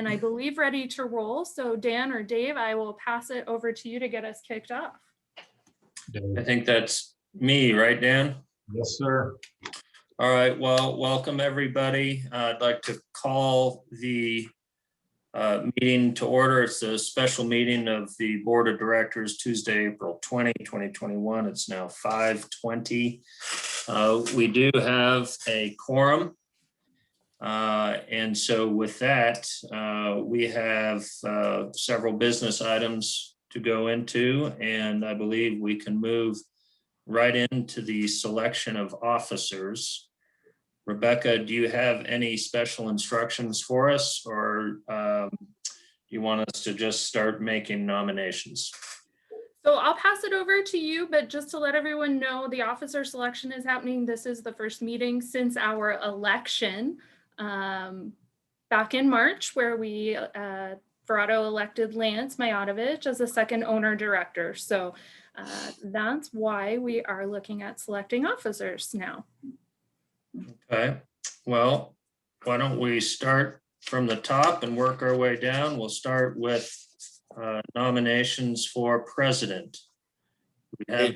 and I believe ready to roll. So Dan or Dave, I will pass it over to you to get us kicked off. I think that's me, right, Dan? Yes, sir. All right, well, welcome everybody. I'd like to call the meeting to order. It's a special meeting of the Board of Directors, Tuesday, April 20, 2021. It's now 5:20. We do have a quorum. And so with that, we have several business items to go into, and I believe we can move right into the selection of officers. Rebecca, do you have any special instructions for us, or you want us to just start making nominations? So I'll pass it over to you, but just to let everyone know, the officer selection is happening. This is the first meeting since our election back in March, where we Verrado elected Lance Mayatovich as the second owner director. So that's why we are looking at selecting officers now. Okay, well, why don't we start from the top and work our way down? We'll start with nominations for president. We have,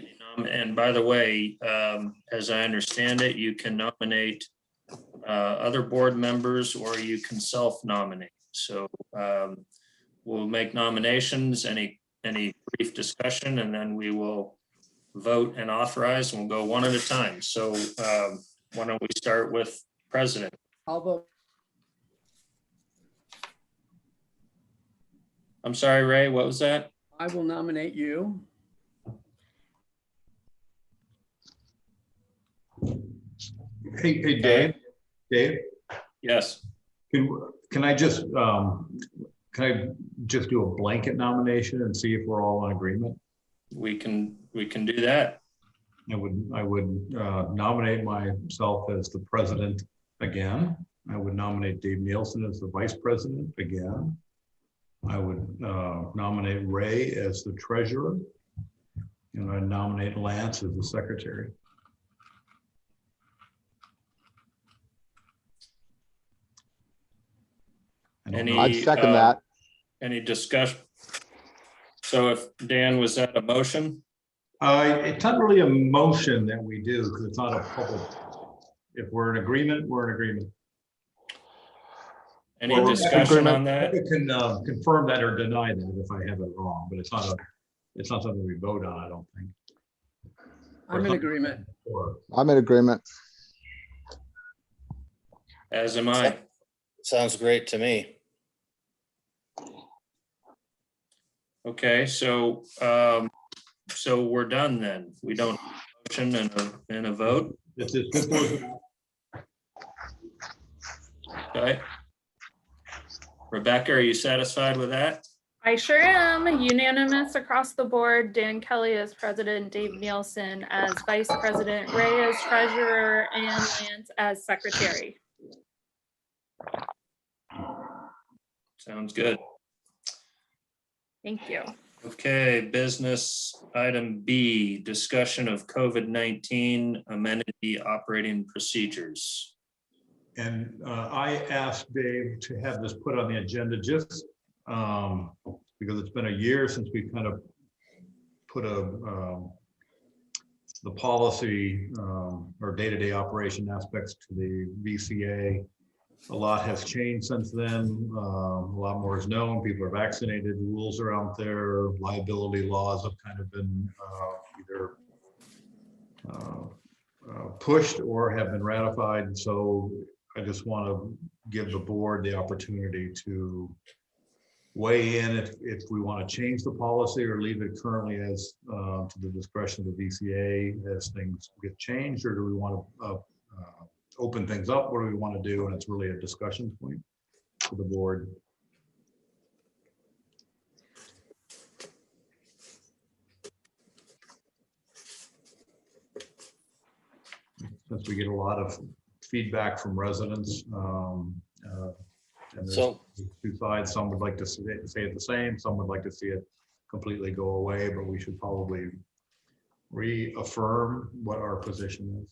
and by the way, as I understand it, you can nominate other board members, or you can self-nominate. So we'll make nominations, any brief discussion, and then we will vote and authorize, and we'll go one at a time. So why don't we start with president? I'll vote. I'm sorry, Ray, what was that? I will nominate you. Hey, Dave. Dave, Yes. can I just do a blanket nomination and see if we're all in agreement? We can do that. I would nominate myself as the president again. I would nominate Dave Nielsen as the vice president again. I would nominate Ray as the treasurer, and I nominate Lance as the secretary. I'd second that. Any discussion? So if Dan, was that a motion? It's not really a motion that we do, because it's not a public. If we're in agreement, we're in agreement. Any discussion on that? I can confirm that or deny that if I have it wrong, but it's not something we vote on, I don't think. I'm in agreement. I'm in agreement. As am I. Sounds great to me. Okay, so we're done then. We don't motion and a vote. This is good. Okay. Rebecca, are you satisfied with that? I sure am. Unanimous across the board. Dan Kelly as president, Dave Nielsen as vice president, Ray as treasurer, and Lance as secretary. Sounds good. Thank you. Okay, business item B, discussion of COVID-19 amenity operating procedures. And I asked Dave to have this put on the agenda just because it's been a year since we kind of put the policy or day-to-day operation aspects to the VCA. A lot has changed since then. A lot more is known. People are vaccinated. Rules are out there. Liability laws have kind of been either pushed or have been ratified. So I just want to give the board the opportunity to weigh in if we want to change the policy or leave it currently as to the discretion of the VCA as things get changed, or do we want to open things up? What do we want to do? And it's really a discussion point for the board. Since we get a lot of feedback from residents, and there's two sides. Some would like to say it the same. Some would like to see it completely go away, but we should probably reaffirm what our position is.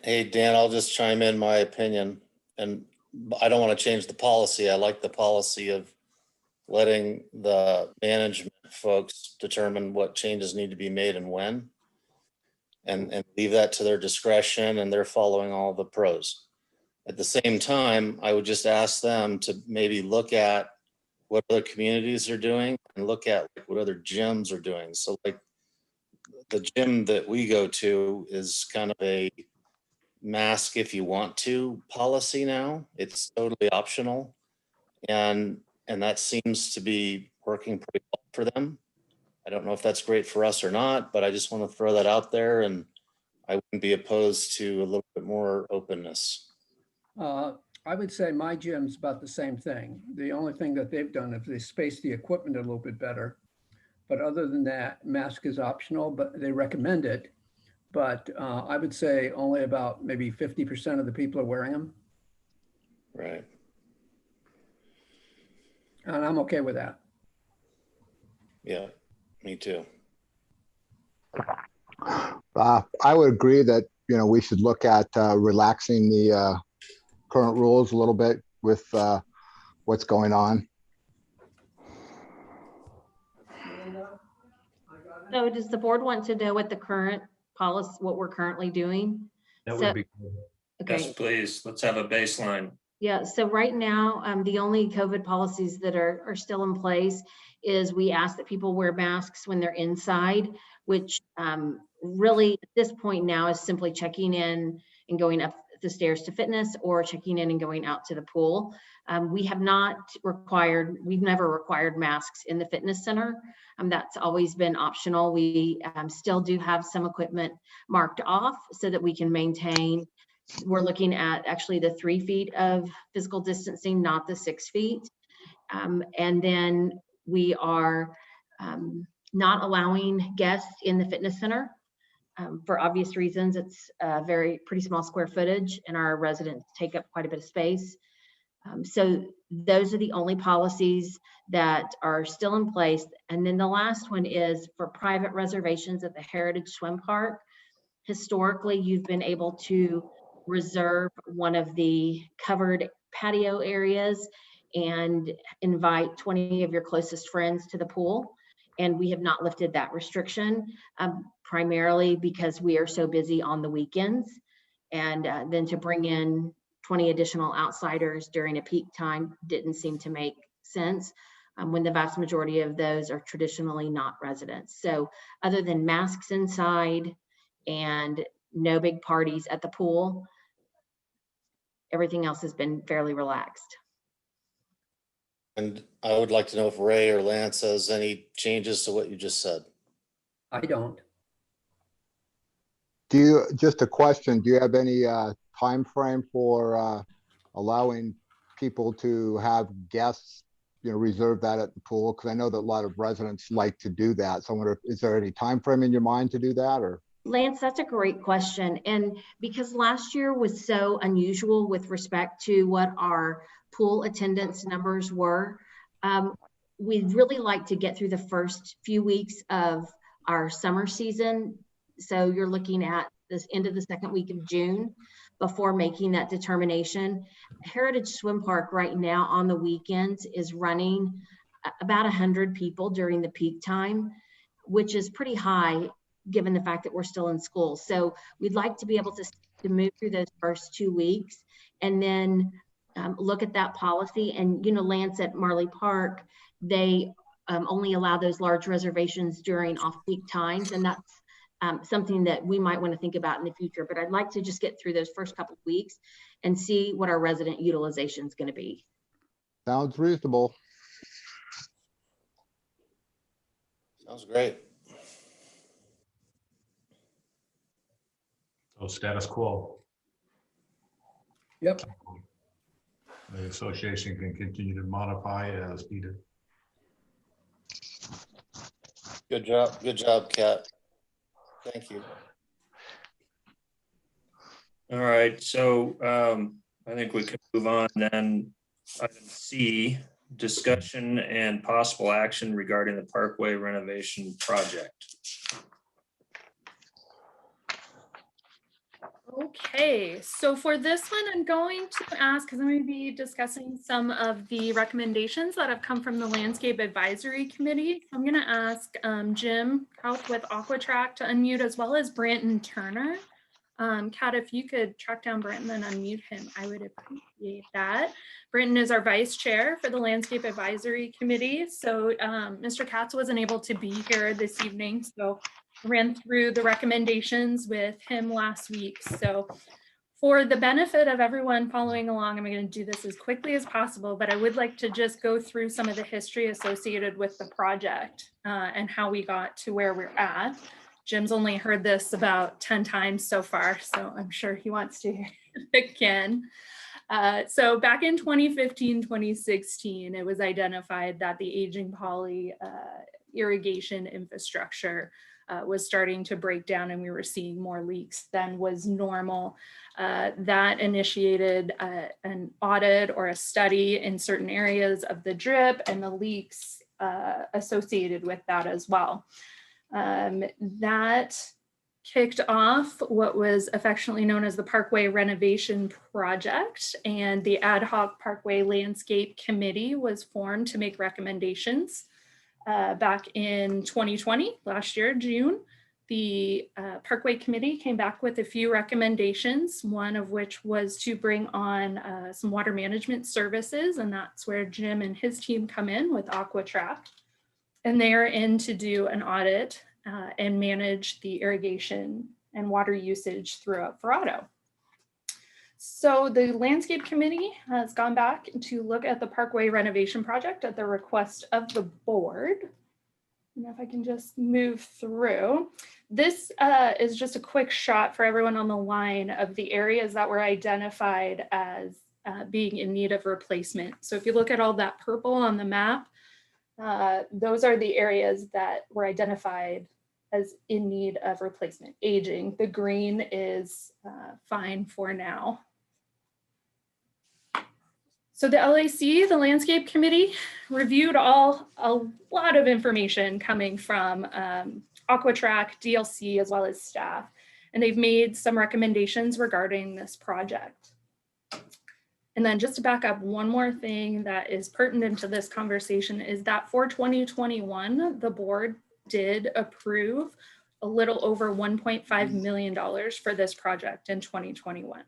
Hey, Dan, I'll just chime in my opinion. And I don't want to change the policy. I like the policy of letting the management folks determine what changes need to be made and when. And leave that to their discretion, and they're following all the pros. At the same time, I would just ask them to maybe look at what other communities are doing and look at what other gyms are doing. So like the gym that we go to is kind of a mask if you want to policy now. It's totally optional. And that seems to be working pretty well for them. I don't know if that's great for us or not, but I just want to throw that out there, and I wouldn't be opposed to a little bit more openness. I would say my gym's about the same thing. The only thing that they've done is they spaced the equipment a little bit better. But other than that, mask is optional, but they recommend it. But I would say only about maybe 50% of the people are wearing them. Right. And I'm okay with that. Yeah, me too. I would agree that, we should look at relaxing the current rules a little bit with what's going on. So does the board want to know what the current policy, what we're currently doing? That So- would be good. Yes, Okay, please. Let's have a baseline. yeah, so right now, the only COVID policies that are still in place is we ask that people wear masks when they're inside, which really at this point now is simply checking in and going up the stairs to fitness or checking in and going out to the pool. We've never required masks in the fitness center. That's always been optional. We still do have some equipment marked off so that we can maintain. We're looking at actually the 3 feet of physical distancing, not the 6 feet. And then we are not allowing guests in the fitness center. For obvious reasons, it's a pretty small square footage and our residents take up quite a bit of space. So those are the only policies that are still in place. And then the last one is for private reservations at the Heritage Swim Park. Historically, you've been able to reserve one of the covered patio areas and invite 20 of your closest friends to the pool. And we have not lifted that restriction, primarily because we are so busy on the weekends. And then to bring in 20 additional outsiders during a peak time didn't seem to make sense when the vast majority of those are traditionally not residents. So other than masks inside and no big parties at the pool, everything else has been fairly relaxed. And I would like to know if Ray or Lance has any changes to what you just said. I don't. Just a question, do you have any time frame for allowing people to have guests, reserve that at the pool? Because I know that a lot of residents like to do that. So I wonder, is there any time frame in your mind to do that, or? Lance, that's a great question. And because last year was so unusual with respect to what our pool attendance numbers were, we'd really like to get through the first few weeks of our summer season. So you're looking at this end of the second week of June before making that determination. Heritage Swim Park right now on the weekends is running about 100 people during the peak time, which is pretty high given the fact that we're still in school. So we'd like to be able to move through those first 2 weeks and then look at that policy. And, Lance, at Marley Park, they only allow those large reservations during off-peak times. And that's something that we might want to think about in the future. But I'd like to just get through those first couple of weeks and see what our resident utilization is going to be. Sounds reasonable. Sounds great. So status quo. Yep. The association can continue to modify as needed. Good job, Kat. Thank you. All right, so I think we can move on then. Item C, discussion and possible action regarding the Parkway renovation project. Okay, so for this one, I'm going to ask, because I'm going to be discussing some of the recommendations that have come from the Landscape Advisory Committee. I'm going to ask Jim Houth with Aquatrack to unmute, as well as Branton Turner. Kat, if you could track down Branton and unmute him, I would appreciate that. Branton is our vice chair for the Landscape Advisory Committee. So Mr. Katz wasn't able to be here this evening, so I ran through the recommendations with him last week. So for the benefit of everyone following along, I'm going to do this as quickly as possible, but I would like to just go through some of the history associated with the project and how we got to where we're at. Jim's only heard this about 10 times so far, so I'm sure he wants to hear it again. So back in 2015, 2016, it was identified that the aging poly irrigation infrastructure was starting to break down, and we were seeing more leaks than was normal. That initiated an audit or a study in certain areas of the drip and the leaks associated with that as well. That kicked off what was affectionately known as the Parkway Renovation Project, and the Ad Hoc Parkway Landscape Committee was formed to make recommendations. Back in 2020, last year, June, the Parkway Committee came back with a few recommendations, one of which was to bring on some water management services, and that's where Jim and his team come in with Aquatrack. And they are in to do an audit and manage the irrigation and water usage throughout Verrado. So the Landscape Committee has gone back to look at the Parkway Renovation Project at the request of the board. And if I can just move through. This is just a quick shot for everyone on the line of the areas that were identified as being in need of replacement. So if you look at all that purple on the map, those are the areas that were identified as in need of replacement. Aging, the green is fine for now. So the LAC, the Landscape Committee, reviewed a lot of information coming from Aquatrack, DLC, as well as staff, and they've made some recommendations regarding this project. And then just to back up, one more thing that is pertinent to this conversation is that for 2021, the board did approve a little over $1.5 million for this project in 2021.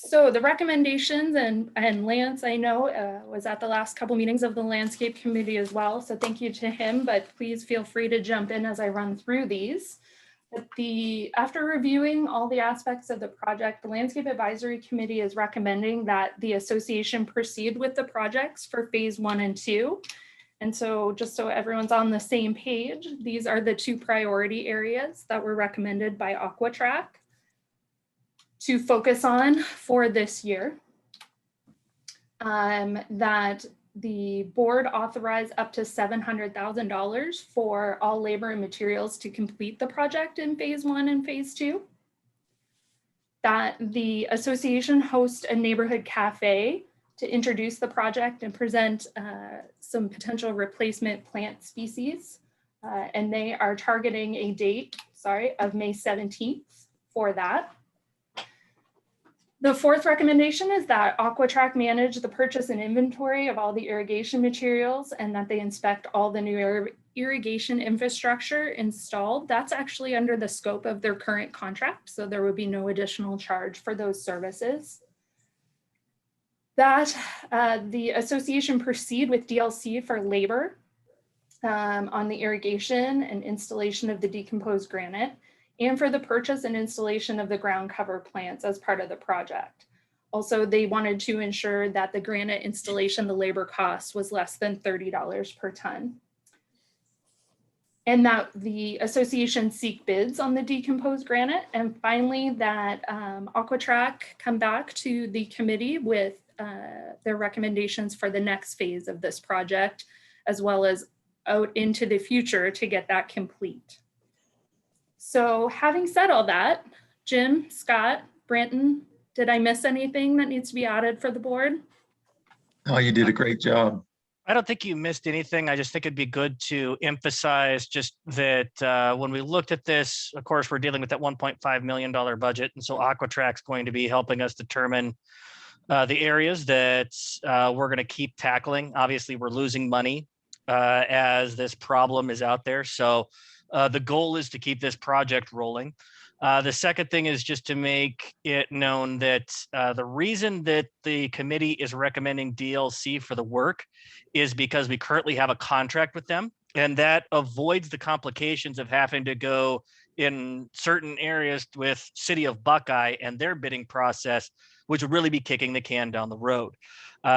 So the recommendations, and Lance, I know, was at the last couple meetings of the Landscape Committee as well. So thank you to him, but please feel free to jump in as I run through these. After reviewing all the aspects of the project, the Landscape Advisory Committee is recommending that the association proceed with the projects for phase 1 and 2. And so just so everyone's on the same page, these are the 2 priority areas that were recommended by Aquatrack to focus on for this year. That the board authorized up to $700,000 for all labor and materials to complete the project in phase 1 and phase 2. That the association host a neighborhood cafe to introduce the project and present some potential replacement plant species. And they are targeting a date, of May 17th for that. The 4th recommendation is that Aquatrack manage the purchase and inventory of all the irrigation materials, and that they inspect all the new irrigation infrastructure installed. That's actually under the scope of their current contract, so there would be no additional charge for those services. That the association proceed with DLC for labor on the irrigation and installation of the decomposed granite, and for the purchase and installation of the ground cover plants as part of the project. Also, they wanted to ensure that the granite installation, the labor cost was less than $30 per ton. And that the association seek bids on the decomposed granite. And finally, that Aquatrack come back to the committee with their recommendations for the next phase of this project, as well as out into the future to get that complete. So having said all that, Jim, Scott, Branton, did I miss anything that needs to be added for the board? Oh, you did a great job. I don't think you missed anything. I just think it'd be good to emphasize just that when we looked at this, of course, we're dealing with that $1.5 million budget. And so Aquatrac's going to be helping us determine the areas that we're going to keep tackling. Obviously, we're losing money as this problem is out there. So the goal is to keep this project rolling. The second thing is just to make it known that the reason that the committee is recommending DLC for the work is because we currently have a contract with them, and that avoids the complications of having to go in certain areas with City of Buckeye and their bidding process, which would really be kicking the can down the road.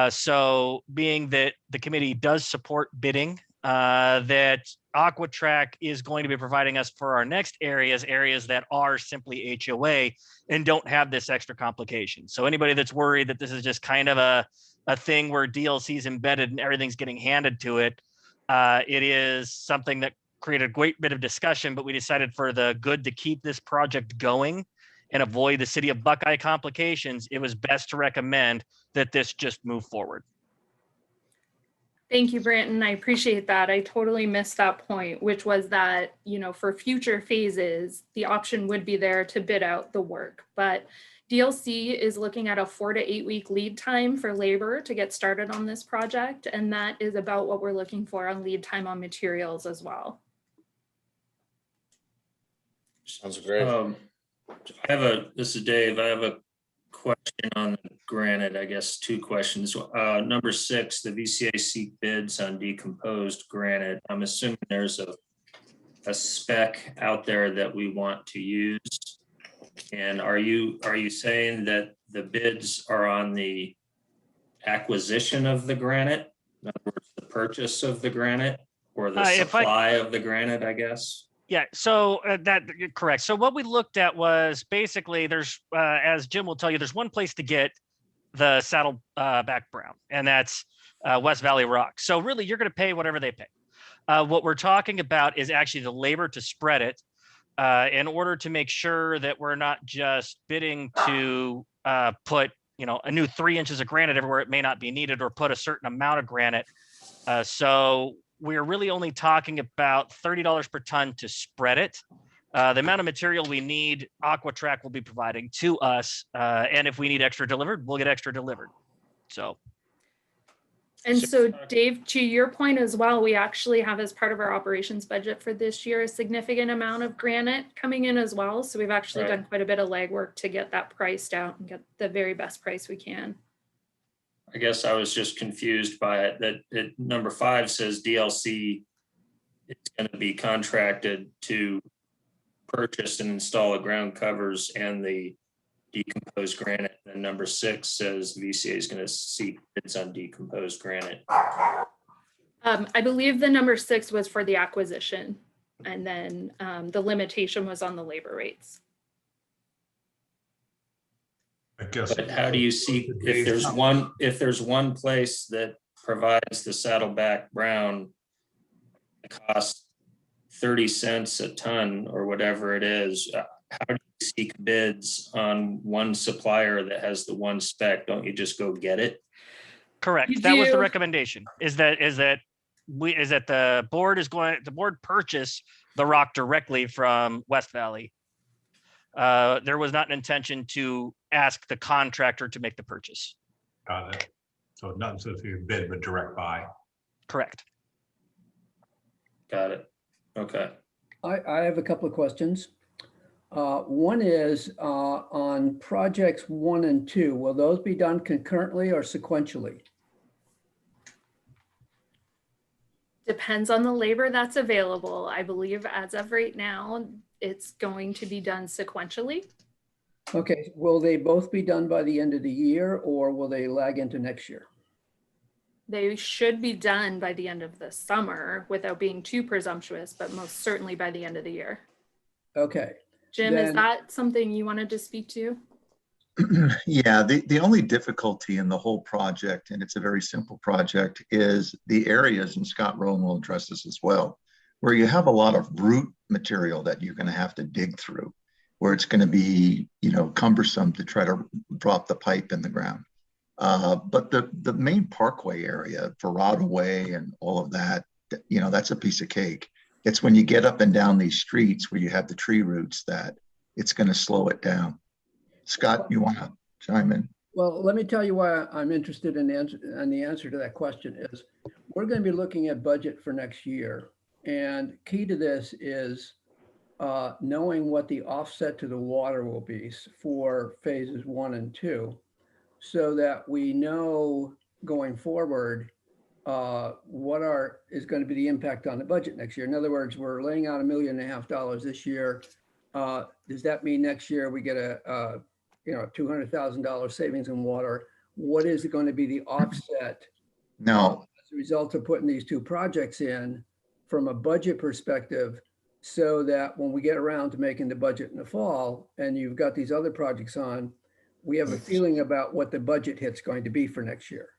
So being that the committee does support bidding, that Aquatrac is going to be providing us for our next areas that are simply HOA and don't have this extra complication. So anybody that's worried that this is just kind of a thing where DLC is embedded and everything's getting handed to it, it is something that created a great bit of discussion, but we decided for the good to keep this project going and avoid the City of Buckeye complications, it was best to recommend that this just move forward. Thank you, Branton. I appreciate that. I totally missed that point, which was that, for future phases, the option would be there to bid out the work. But DLC is looking at a 4 to 8 week lead time for labor to get started on this project. And that is about what we're looking for on lead time on materials as well. Sounds great. This is Dave. I have a question on granite, I guess 2 questions. Number 6, the VCA seek bids on decomposed granite. I'm assuming there's a spec out there that we want to use. And are you saying that the bids are on the acquisition of the granite? In other words, the purchase of the granite or the supply of the granite, I guess? Yeah, so that correct. So what we looked at was basically there's, as Jim will tell you, there's one place to get the saddleback brown, and that's West Valley Rock. So really, you're going to pay whatever they pay. What we're talking about is actually the labor to spread it in order to make sure that we're not just bidding to put, a new 3 inches of granite everywhere it may not be needed, or put a certain amount of granite. So we're really only talking about $30 per ton to spread it. The amount of material we need, Aquatrac will be providing to us. And if we need extra delivered, we'll get extra delivered. So. And so Dave, to your point as well, we actually have as part of our operations budget for this year, a significant amount of granite coming in as well. So we've actually done quite a bit of legwork to get that priced out and get the very best price we can. I guess I was just confused by it, that number 5 says DLC is going to be contracted to purchase and install the ground covers and the decomposed granite. And number 6 says VCA is going to seek bids on decomposed granite. I believe the number 6 was for the acquisition, and then the limitation was on the labor rates. I guess. But how do you see, if there's one place that provides the saddleback brown, it costs 30 cents a ton or whatever it is, how do you seek bids on one supplier that has the one spec? Don't you just go get it? Correct. That was the recommendation, is that the board purchase the rock directly from West Valley. There was not an intention to ask the contractor to make the purchase. Got it. So not so through bid, but direct buy. Correct. Got it. Okay. I have a couple of questions. One is on projects 1 and 2, will those be done concurrently or sequentially? Depends on the labor that's available. I believe as of right now, it's going to be done sequentially. Okay, will they both be done by the end of the year, or will they lag into next year? They should be done by the end of the summer without being too presumptuous, but most certainly by the end of the year. Okay. Jim, is that something you wanted to speak to? Yeah, the only difficulty in the whole project, and it's a very simple project, is the areas, and Scott Rowan will address this as well, where you have a lot of root material that you're going to have to dig through, where it's going to be, cumbersome to try to drop the pipe in the ground. But the main parkway area, Verrado Way and all of that, you know, that's a piece of cake. It's when you get up and down these streets where you have the tree roots that it's going to slow it down. Scott, you want to chime in? Well, let me tell you why I'm interested in the answer to that question is we're going to be looking at budget for next year. And key to this is knowing what the offset to the water will be for phases 1 and 2, so that we know going forward what is going to be the impact on the budget next year. In other words, we're laying out $1.5 million this year. Does that mean next year we get a $200,000 savings in water? What is going to be the offset? No. As a result of putting these two projects in from a budget perspective, so that when we get around to making the budget in the fall and you've got these other projects on, we have a feeling about what the budget hit's going to be for next year.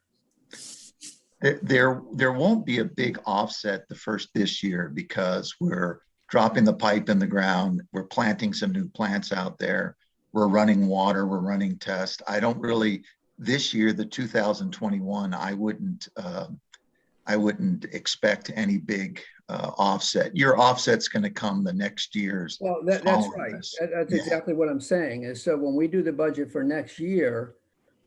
There won't be a big offset this year because we're dropping the pipe in the ground. We're planting some new plants out there. We're running water, we're running tests. I don't really, this year, the 2021, I wouldn't expect any big offset. Your offset's going to come the next year's. Well, that's right. That's exactly what I'm saying is, so when we do the budget for next year,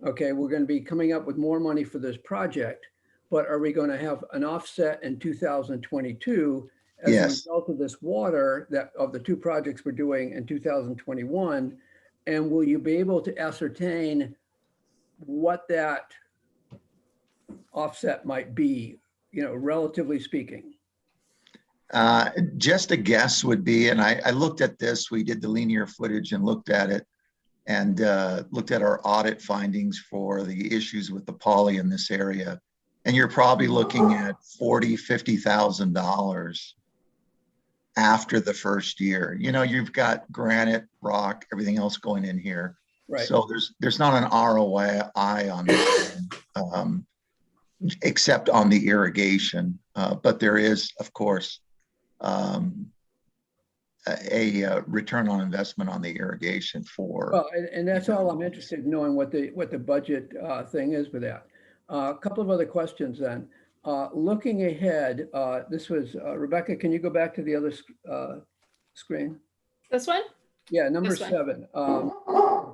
okay, we're going to be coming up with more money for this project, but are we going to have an offset in 2022 as a result of this water of the two projects we're doing in 2021? And will you be able to ascertain what that offset might be, relatively speaking? Just a guess would be, and I looked at this, we did the linear footage and looked at it and looked at our audit findings for the issues with the poly in this area. And you're probably looking at $40,000, $50,000 after the first year. You've got granite, rock, everything else going in here. Right. So there's not an ROI on this, except on the irrigation. But there is, of course, a return on investment on the irrigation for. Well, and that's all I'm interested in knowing what the budget thing is for that. A couple of other questions then. Looking ahead, this was, Rebecca, can you go back to the other screen? This one? Yeah, number 7.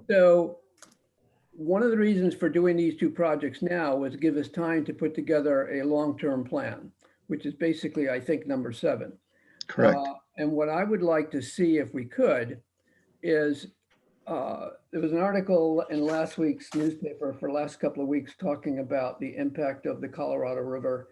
So one of the reasons for doing these two projects now was give us time to put together a long-term plan, which is basically, I think, number 7. Correct. And what I would like to see if we could is, there was an article in last week's newspaper for the last couple of weeks talking about the impact of the Colorado River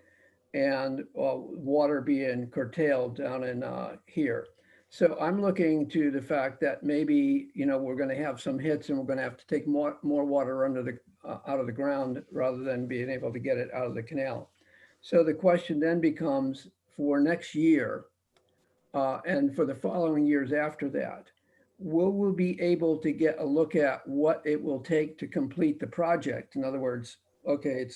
and water being curtailed down in here. So I'm looking to the fact that maybe, we're going to have some hits and we're going to have to take more water out of the ground rather than being able to get it out of the canal. So the question then becomes for next year and for the following years after that, will we be able to get a look at what it will take to complete the project? In other words, okay,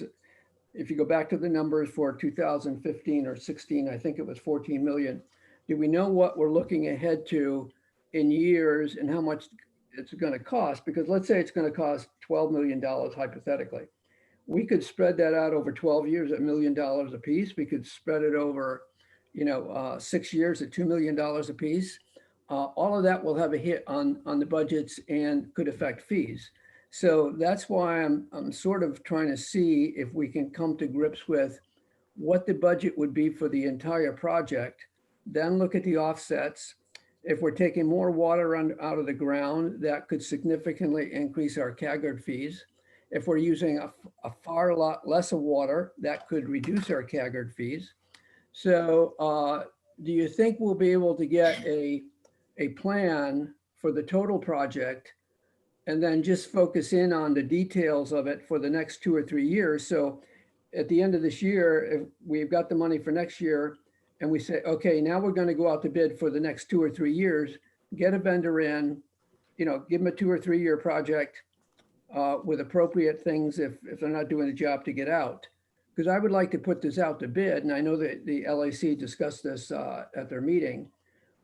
if you go back to the numbers for 2015 or 16, I think it was 14 million. Do we know what we're looking ahead to in years and how much it's going to cost? Because let's say it's going to cost $12 million hypothetically. We could spread that out over 12 years at $1 million a piece. We could spread it over, 6 years at $2 million a piece. All of that will have a hit on the budgets and could affect fees. So that's why I'm sort of trying to see if we can come to grips with what the budget would be for the entire project, then look at the offsets. If we're taking more water out of the ground, that could significantly increase our CAGR fees. If we're using a far lot less of water, that could reduce our CAGR fees. So do you think we'll be able to get a plan for the total project and then just focus in on the details of it for the next 2 or 3 years? So at the end of this year, if we've got the money for next year and we say, okay, now we're going to go out to bid for the next 2 or 3 years, get a vendor in, give them a 2 or 3 year project with appropriate things if they're not doing the job to get out. Because I would like to put this out to bid. And I know that the LAC discussed this at their meeting.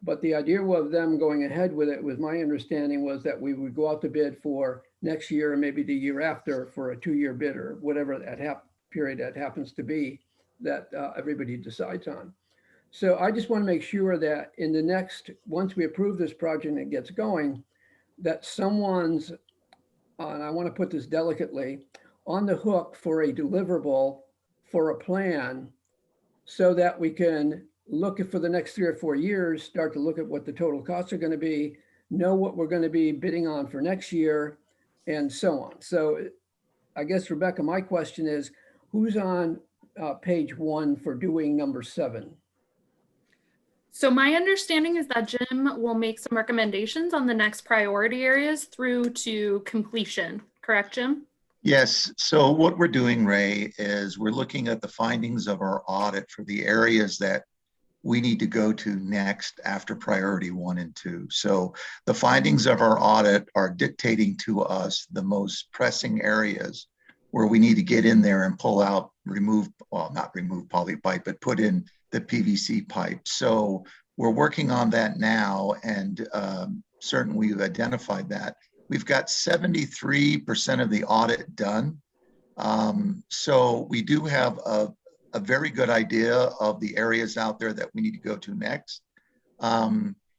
But the idea of them going ahead with it, was my understanding was that we would go out to bid for next year and maybe the year after for a 2-year bid or whatever that period that happens to be that everybody decides on. So I just want to make sure that in the next, once we approve this project and it gets going, that someone's, and I want to put this delicately, on the hook for a deliverable, for a plan, so that we can look at for the next 3 or 4 years, start to look at what the total costs are going to be, know what we're going to be bidding on for next year, and so on. So I guess, Rebecca, my question is, who's on page 1 for doing number 7? So my understanding is that Jim will make some recommendations on the next priority areas through to completion. Correct, Jim? Yes, so what we're doing, Ray, is we're looking at the findings of our audit for the areas that we need to go to next after priority 1 and 2. So the findings of our audit are dictating to us the most pressing areas where we need to get in there and pull out, remove, well, not remove poly pipe, but put in the PVC pipe. So we're working on that now, and certainly we've identified that. We've got 73% of the audit done. So we do have a very good idea of the areas out there that we need to go to next.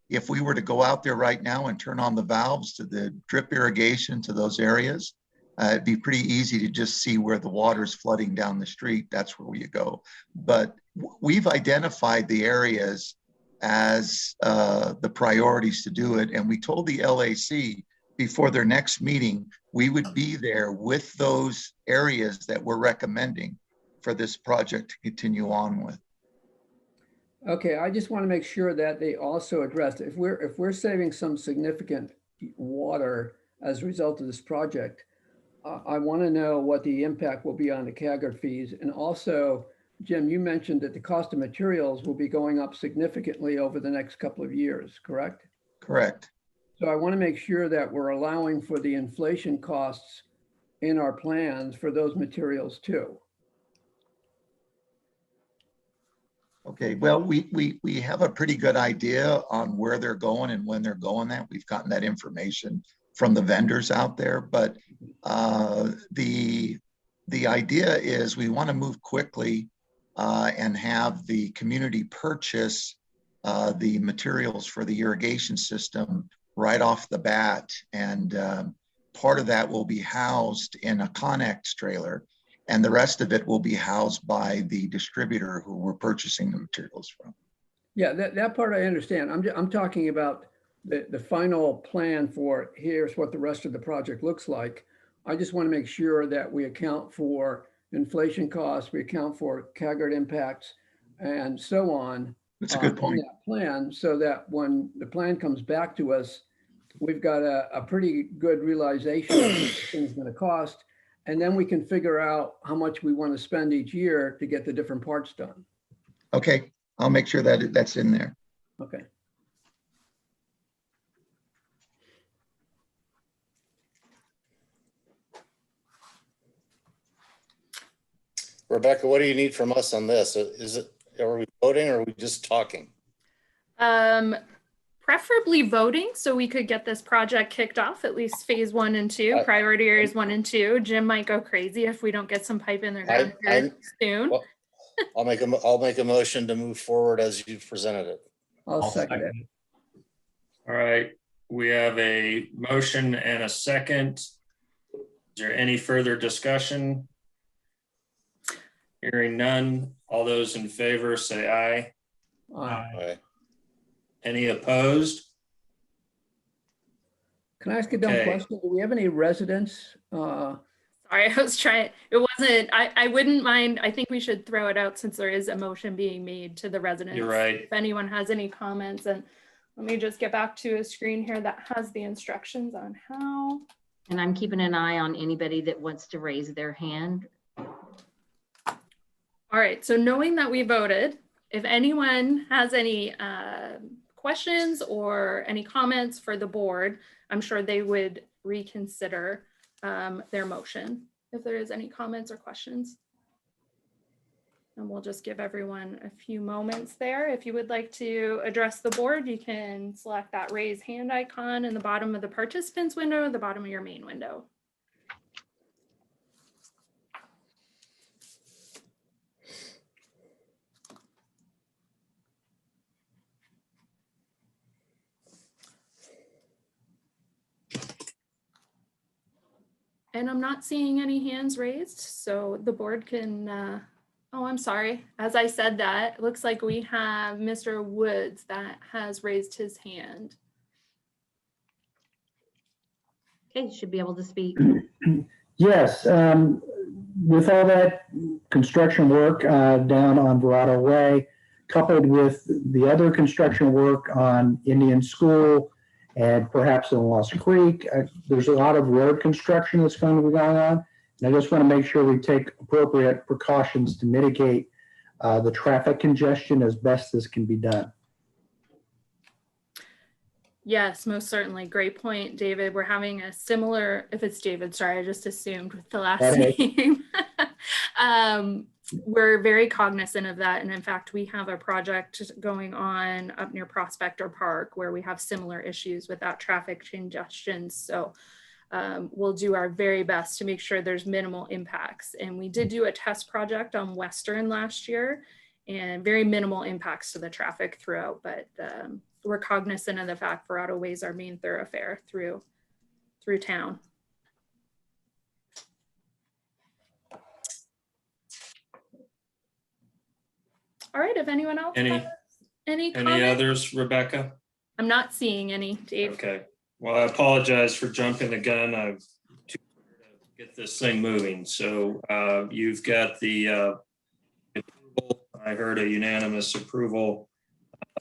If we were to go out there right now and turn on the valves to the drip irrigation to those areas, it'd be pretty easy to just see where the water's flooding down the street. That's where you go. But we've identified the areas as the priorities to do it. And we told the LAC before their next meeting, we would be there with those areas that we're recommending for this project to continue on with. Okay, I just want to make sure that they also address, if we're saving some significant water as a result of this project, I want to know what the impact will be on the CAGR fees. And also, Jim, you mentioned that the cost of materials will be going up significantly over the next couple of years, correct? Correct. So I want to make sure that we're allowing for the inflation costs in our plans for those materials too. Okay, well, we have a pretty good idea on where they're going and when they're going that. We've gotten that information from the vendors out there, but the idea is we want to move quickly and have the community purchase the materials for the irrigation system right off the bat. And part of that will be housed in a Connex trailer, and the rest of it will be housed by the distributor who we're purchasing the materials from. Yeah, that part I understand. I'm talking about the final plan for here's what the rest of the project looks like. I just want to make sure that we account for inflation costs, we account for CAGR impacts, and so on. That's a good point. In that plan, so that when the plan comes back to us, we've got a pretty good realization of what this thing's going to cost, and then we can figure out how much we want to spend each year to get the different parts done. Okay, I'll make sure that that's in there. Okay. Rebecca, what do you need from us on this? Are we voting or are we just talking? Preferably voting, so we could get this project kicked off, at least phase 1 and 2, priority areas 1 and 2. Jim might go crazy if we don't get some pipe in there soon. Well, I'll make a motion to move forward as you've presented it. I'll second it. All right, we have a motion and a second. Is there any further discussion? Hearing none, all those in favor say aye. Aye. Any opposed? Can I ask a dumb question? Do we have any residents? Sorry, I was trying, it wasn't, I wouldn't mind, I think we should throw it out since there is a motion being made to the residents. You're right. If anyone has any comments, and let me just get back to a screen here that has the instructions on how. And I'm keeping an eye on anybody that wants to raise their hand. All right, so knowing that we voted, if anyone has any questions or any comments for the board, I'm sure they would reconsider their motion if there is any comments or questions. And we'll just give everyone a few moments there. If you would like to address the board, you can select that raise hand icon in the bottom of the participants window, at the bottom of your main window. And I'm not seeing any hands raised, so the board can, oh, I'm sorry. As I said that, it looks like we have Mr. Woods that has raised his hand. Okay, should be able to speak. Yes, with all that construction work down on Verrado Way, coupled with the other construction work on Indian School and perhaps in Lost Creek, there's a lot of road construction that's going to be going on. And I just want to make sure we take appropriate precautions to mitigate the traffic congestion as best as can be done. Yes, most certainly. Great point, David. We're having a similar, if it's David, sorry, I just assumed with the last name. We're very cognizant of that. And in fact, we have a project going on up near Prospector Park where we have similar issues with that traffic congestion. So we'll do our very best to make sure there's minimal impacts. And we did do a test project on Western last year and very minimal impacts to the traffic throughout, but we're cognizant of the fact Verrado Way is our main thoroughfare through town. All right, if anyone else has any comments? others, Rebecca? I'm not seeing any, Dave. Okay, well, I apologize for jumping the gun. I've to get this thing moving. So you've got the approval. I heard a unanimous approval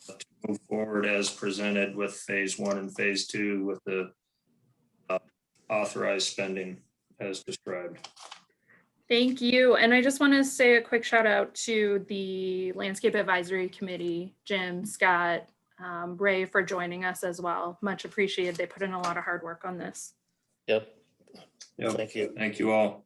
to move forward as presented with phase 1 and phase 2 with the authorized spending as described. Thank you. And I just want to say a quick shout out to the Landscape Advisory Committee, Jim, Scott, Ray for joining us as well. Much appreciated. They put in a lot of hard work on this. Yep. Yep. Thank you. Thank you all.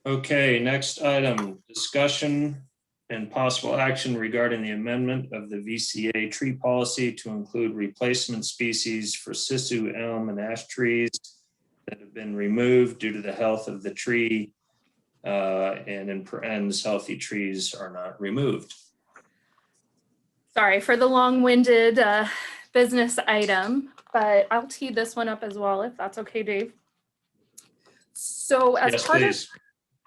Okay, next item, discussion and possible action regarding the amendment of the VCA tree policy to include replacement species for sisu, elm, and ash trees that have been removed due to the health of the tree, and in parens, healthy trees are not removed. Sorry for the long-winded business item, but I'll tee this one up as well, if that's okay, Dave. So Yes, please.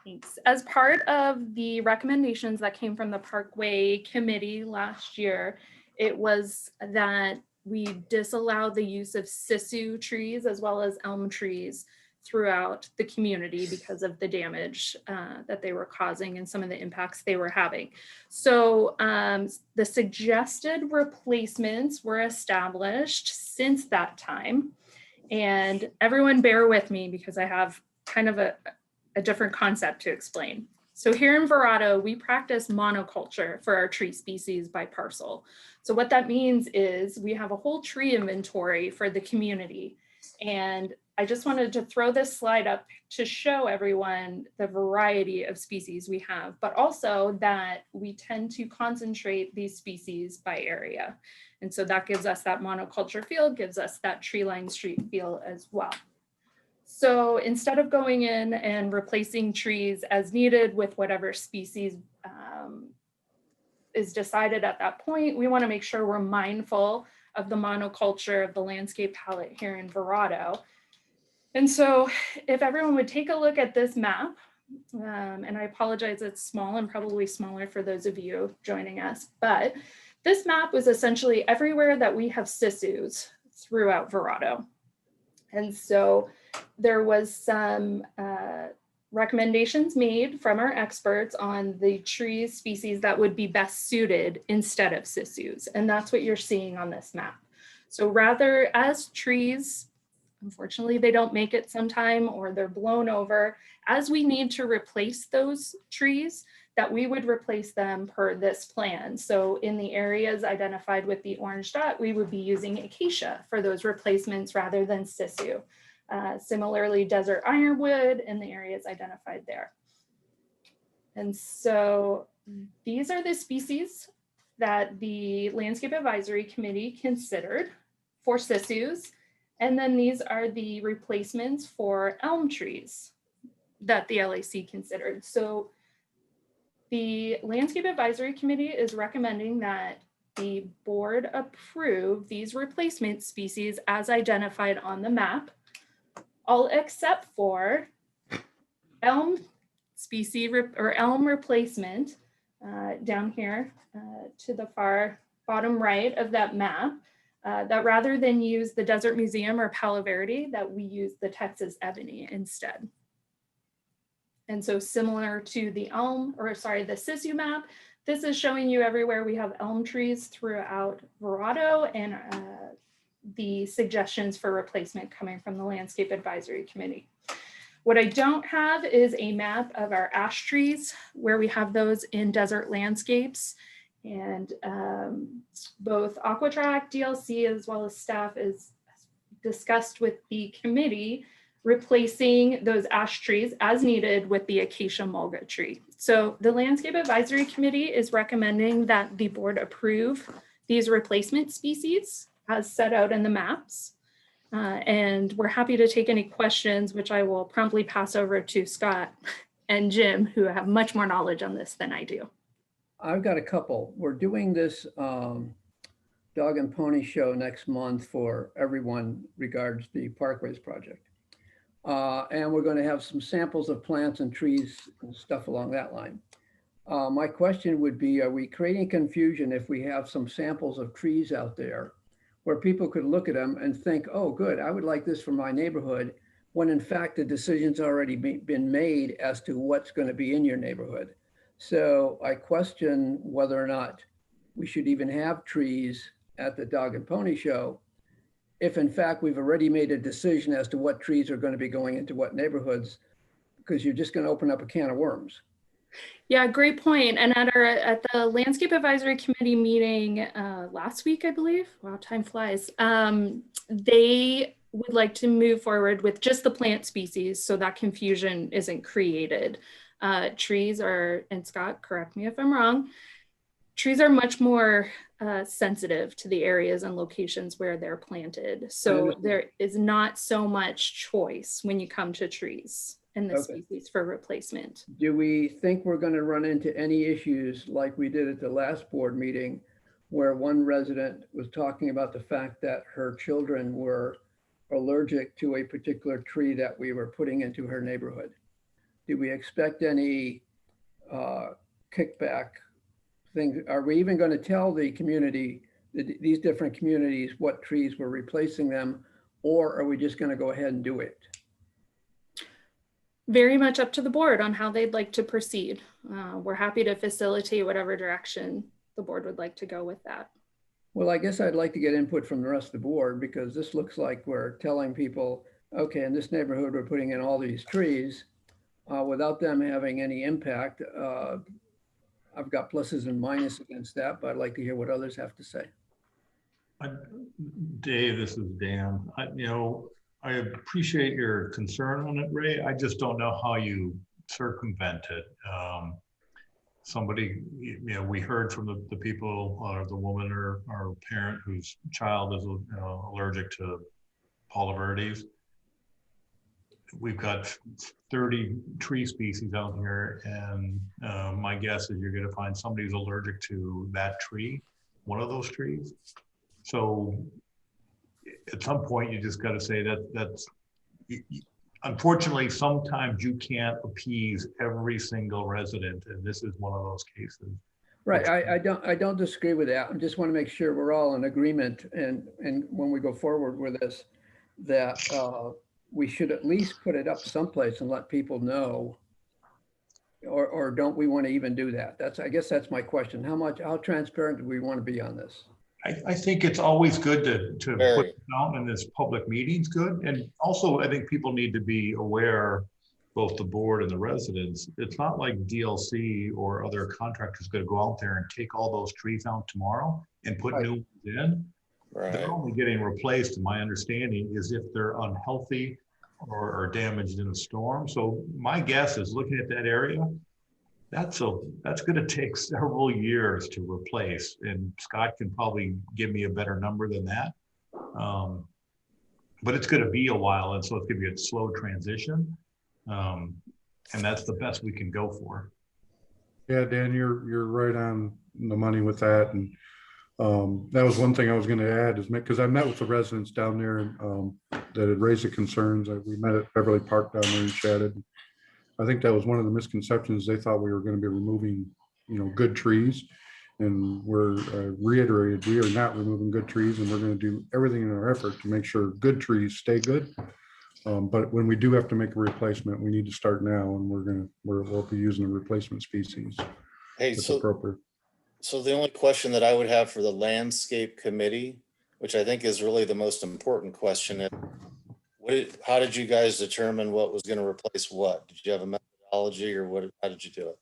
Thanks. As part of the recommendations that came from the Parkway Committee last year, it was that we disallow the use of sisu trees as well as elm trees throughout the community because of the damage that they were causing and some of the impacts they were having. So the suggested replacements were established since that time. And everyone bear with me because I have kind of a different concept to explain. So here in Verrado, we practice monoculture for our tree species by parcel. So what that means is we have a whole tree inventory for the community. And I just wanted to throw this slide up to show everyone the variety of species we have, but also that we tend to concentrate these species by area. And so that gives us that monoculture feel, gives us that tree line street feel as well. So instead of going in and replacing trees as needed with whatever species is decided at that point, we want to make sure we're mindful of the monoculture of the landscape palette here in Verrado. And so if everyone would take a look at this map, and I apologize, it's small and probably smaller for those of you joining us, but this map was essentially everywhere that we have sisus throughout Verrado. And so there was some recommendations made from our experts on the tree species that would be best suited instead of sisus. And that's what you're seeing on this map. So rather as trees, unfortunately, they don't make it sometime or they're blown over, as we need to replace those trees, that we would replace them per this plan. So in the areas identified with the orange dot, we would be using acacia for those replacements rather than sisu. Similarly, desert ironwood in the areas identified there. And so these are the species that the Landscape Advisory Committee considered for sissus. And then these are the replacements for elm trees that the LAC considered. So the Landscape Advisory Committee is recommending that the board approve these replacement species as identified on the map, all except for elm species or elm replacement down here to the far bottom right of that map, that rather than use the Desert Museum or Palo Verde, that we use the Texas ebony instead. And so similar to the elm, or sorry, the sissu map, this is showing you everywhere we have elm trees throughout Verrado, and the suggestions for replacement coming from the Landscape Advisory Committee. What I don't have is a map of our ash trees, where we have those in desert landscapes. And both Aquatrack, DLC, as well as staff is discussed with the committee, replacing those ash trees as needed with the acacia mulga tree. So the Landscape Advisory Committee is recommending that the board approve these replacement species as set out in the maps. And we're happy to take any questions, which I will promptly pass over to Scott and Jim, who have much more knowledge on this than I do. I've got a couple. We're doing this dog and pony show next month for everyone regards the Parkways project. And we're going to have some samples of plants and trees and stuff along that line. My question would be, are we creating confusion if we have some samples of trees out there where people could look at them and think, oh, good, I would like this for my neighborhood, when in fact the decision's already been made as to what's going to be in your neighborhood? So I question whether or not we should even have trees at the dog and pony show, if in fact we've already made a decision as to what trees are going to be going into what neighborhoods, because you're just going to open up a can of worms. Yeah, great point. And at the Landscape Advisory Committee meeting last week, I believe, wow, time flies, they would like to move forward with just the plant species so that confusion isn't created. Trees are, and Scott, correct me if I'm wrong, trees are much more sensitive to the areas and locations where they're planted. So there is not so much choice when you come to trees and the species for replacement. Do we think we're going to run into any issues like we did at the last board meeting, where one resident was talking about the fact that her children were allergic to a particular tree that we were putting into her neighborhood? Do we expect any kickback things? Are we even going to tell the community, these different communities, what trees we're replacing them, or are we just going to go ahead and do it? Very much up to the board on how they'd like to proceed. We're happy to facilitate whatever direction the board would like to go with that. Well, I guess I'd like to get input from the rest of the board, because this looks like we're telling people, okay, in this neighborhood, we're putting in all these trees without them having any impact. I've got pluses and minuses against that, but I'd like to hear what others have to say. Dave, this is Dan. I appreciate your concern on it, Ray. I just don't know how you circumvent it. Somebody, we heard from the people, or the woman or parent whose child is allergic to Palo Verdes. We've got 30 tree species out here, and my guess is you're going to find somebody who's allergic to that tree, one of those trees. So at some point, you just got to say that's unfortunately, sometimes you can't appease every single resident, and this is one of those cases. Right. I don't disagree with that. I just want to make sure we're all in agreement, and when we go forward with this, that we should at least put it up someplace and let people know, or don't we want to even do that? I guess that's my question. How transparent do we want to be on this? I think it's always good to put it out in this public meetings, good. And also, I think people need to be aware, both the board and the residents, it's not like DLC or other contractors going to go out there and take all those trees out tomorrow and put new ones in. Right. They're only getting replaced, in my understanding, is if they're unhealthy or damaged in a storm. So my guess is, looking at that area, That's going to take several years to replace, and Scott can probably give me a better number than that. But it's going to be a while, and so it's going to be a slow transition, and that's the best we can go for. Yeah, Dan, you're right on the money with that, and that was one thing I was going to add is because I met with the residents down there that had raised the concerns. We met at Beverly Park down there and chatted. I think that was one of the misconceptions. They thought we were going to be removing, good trees, and we're reiterated we are not removing good trees, and we're going to do everything in our effort to make sure good trees stay good. But when we do have to make a replacement, we need to start now, and we'll be using a replacement species. Hey, It's so appropriate. So the only question that I would have for the landscape committee, which I think is really the most important question, is how did you guys determine what was going to replace what? Did you have a methodology, or how did you do it?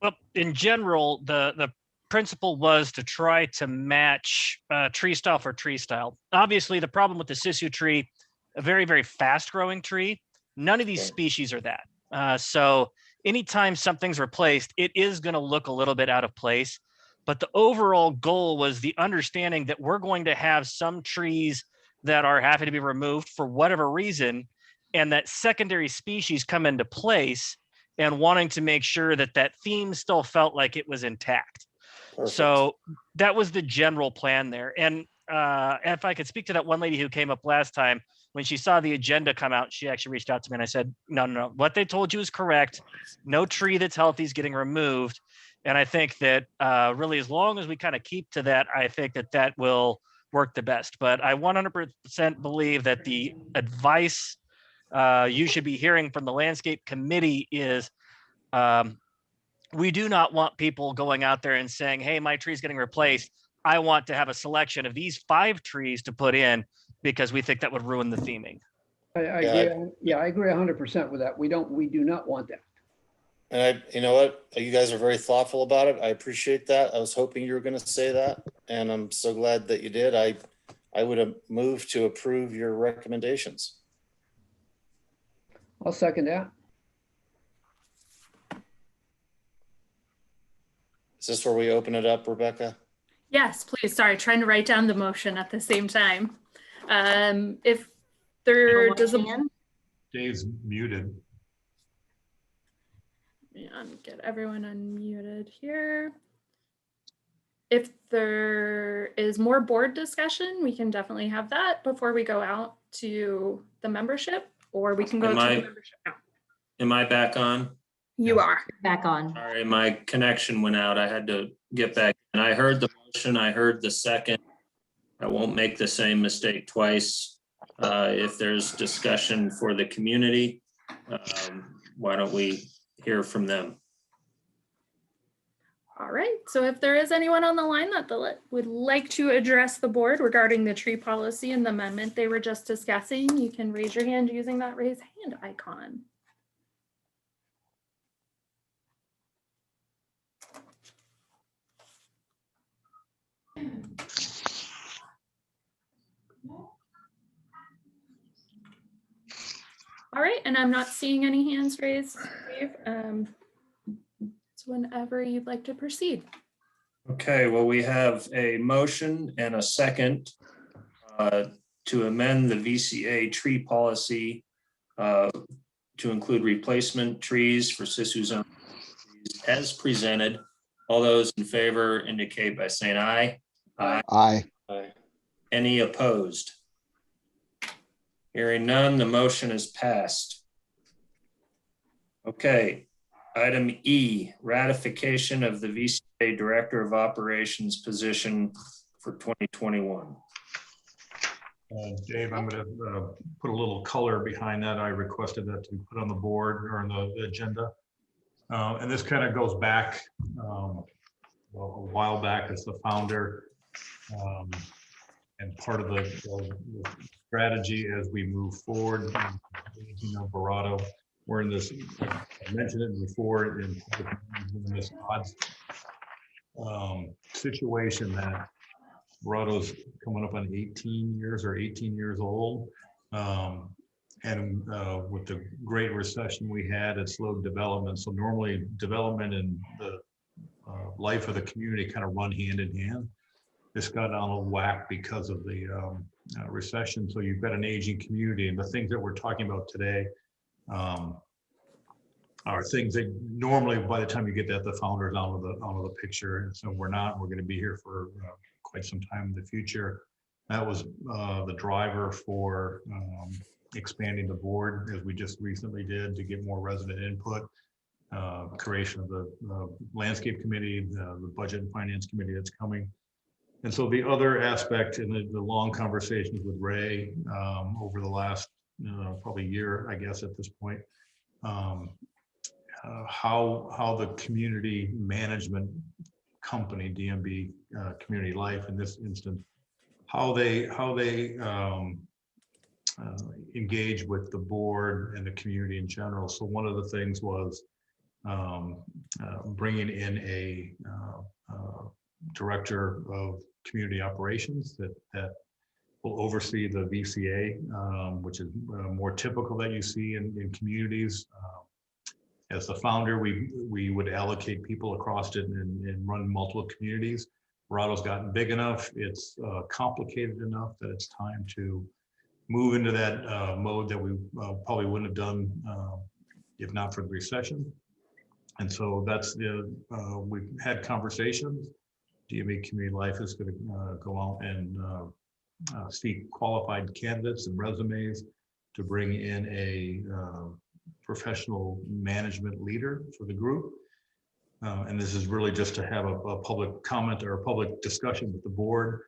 Well, in general, the principle was to try to match tree style for tree style. Obviously, the problem with the sisu tree, a very, very fast growing tree, none of these species are that. So anytime something's replaced, it is going to look a little bit out of place. But the overall goal was the understanding that we're going to have some trees that are having to be removed for whatever reason, and that secondary species come into place, and wanting to make sure that that theme still felt like it was intact. Perfect. So that was the general plan there. And if I could speak to that one lady who came up last time, when she saw the agenda come out, she actually reached out to me and I said, no, what they told you is correct. No tree that's healthy is getting removed. And I think that really, as long as we kind of keep to that, I think that will work the best. But I 100% believe that the advice you should be hearing from the landscape committee is we do not want people going out there and saying, hey, my tree's getting replaced. I want to have a selection of these 5 trees to put in because we think that would ruin the theming. I agree. Yeah, I agree 100% with that. We do not want that. And you know what? You guys are very thoughtful about it. I appreciate that. I was hoping you were going to say that, and I'm so glad that you did. I would have moved to approve your recommendations. I'll second that. Is this where we open it up, Rebecca? Yes, please. Sorry, trying to write down the motion at the same time. If there doesn't. Dave's muted. Get everyone unmuted here. If there is more board discussion, we can definitely have that before we go out to the membership, or we can go to the membership now. Am I back on? You are. Back on. Sorry, my connection went out. I had to get back. And I heard the motion, I heard the second. I won't make the same mistake twice. If there's discussion for the community, why don't we hear from them? All right, so if there is anyone on the line that would like to address the board regarding the tree policy and the amendment they were just discussing, you can raise your hand using that raise hand icon. All right, and I'm not seeing any hands raised, Dave. Whenever you'd like to proceed. Okay, well, we have a motion and a second to amend the VCA tree policy to include replacement trees for sisu zone as presented. All those in favor indicate by saying aye. Aye. Aye. Any opposed? Hearing none, the motion is passed. Okay. Item E, ratification of the VCA Director of Operations position for 2021. Dave, I'm going to put a little color behind that. I requested that to be put on the board or on the agenda. And this kind of goes back a while back as the founder and part of the strategy as we move forward. Verrado. We're in this, I mentioned it before, in this odd situation that Verrado's coming up on 18 years or 18 years old. with the great recession we had, it slowed development. So normally development and the life of the community kind of run hand in hand. This got on a whack because of the recession. So you've got an aging community, and the things that we're talking about today are things that normally by the time you get that, the founder's out of the picture. And so we're going to be here for quite some time in the future. That was the driver for expanding the board, as we just recently did, to get more resident input. Creation of the landscape committee, the budget and finance committee that's coming. And so the other aspect in the long conversations with Ray over the last probably year, I guess at this point, how the community management company, DMB Community Life in this instance, how they engage with the board and the community in general. So one of the things was bringing in a director of community operations that will oversee the VCA, which is more typical that you see in communities. As the founder, we would allocate people across it and run multiple communities. Verrado's gotten big enough, it's complicated enough that it's time to move into that mode that we probably wouldn't have done if not for the recession. And so that's we've had conversations. DMB Community Life is going to go out and seek qualified candidates and resumes to bring in a professional management leader for the group. And this is really just to have a public comment or a public discussion with the board.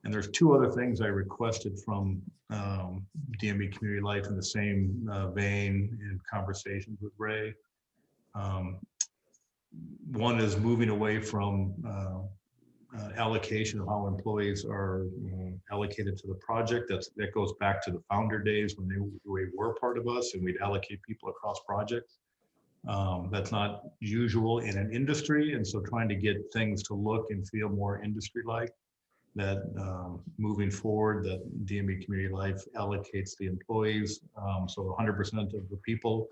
And there's two other things I requested from DMB Community Life in the same vein in conversations with Ray. One is moving away from allocation of how employees are allocated to the project. That goes back to the founder days when they were part of us and we'd allocate people across projects. That's not usual in an industry. And so trying to get things to look and feel more industry-like, that moving forward, that DMB Community Life allocates the employees. So 100% of the people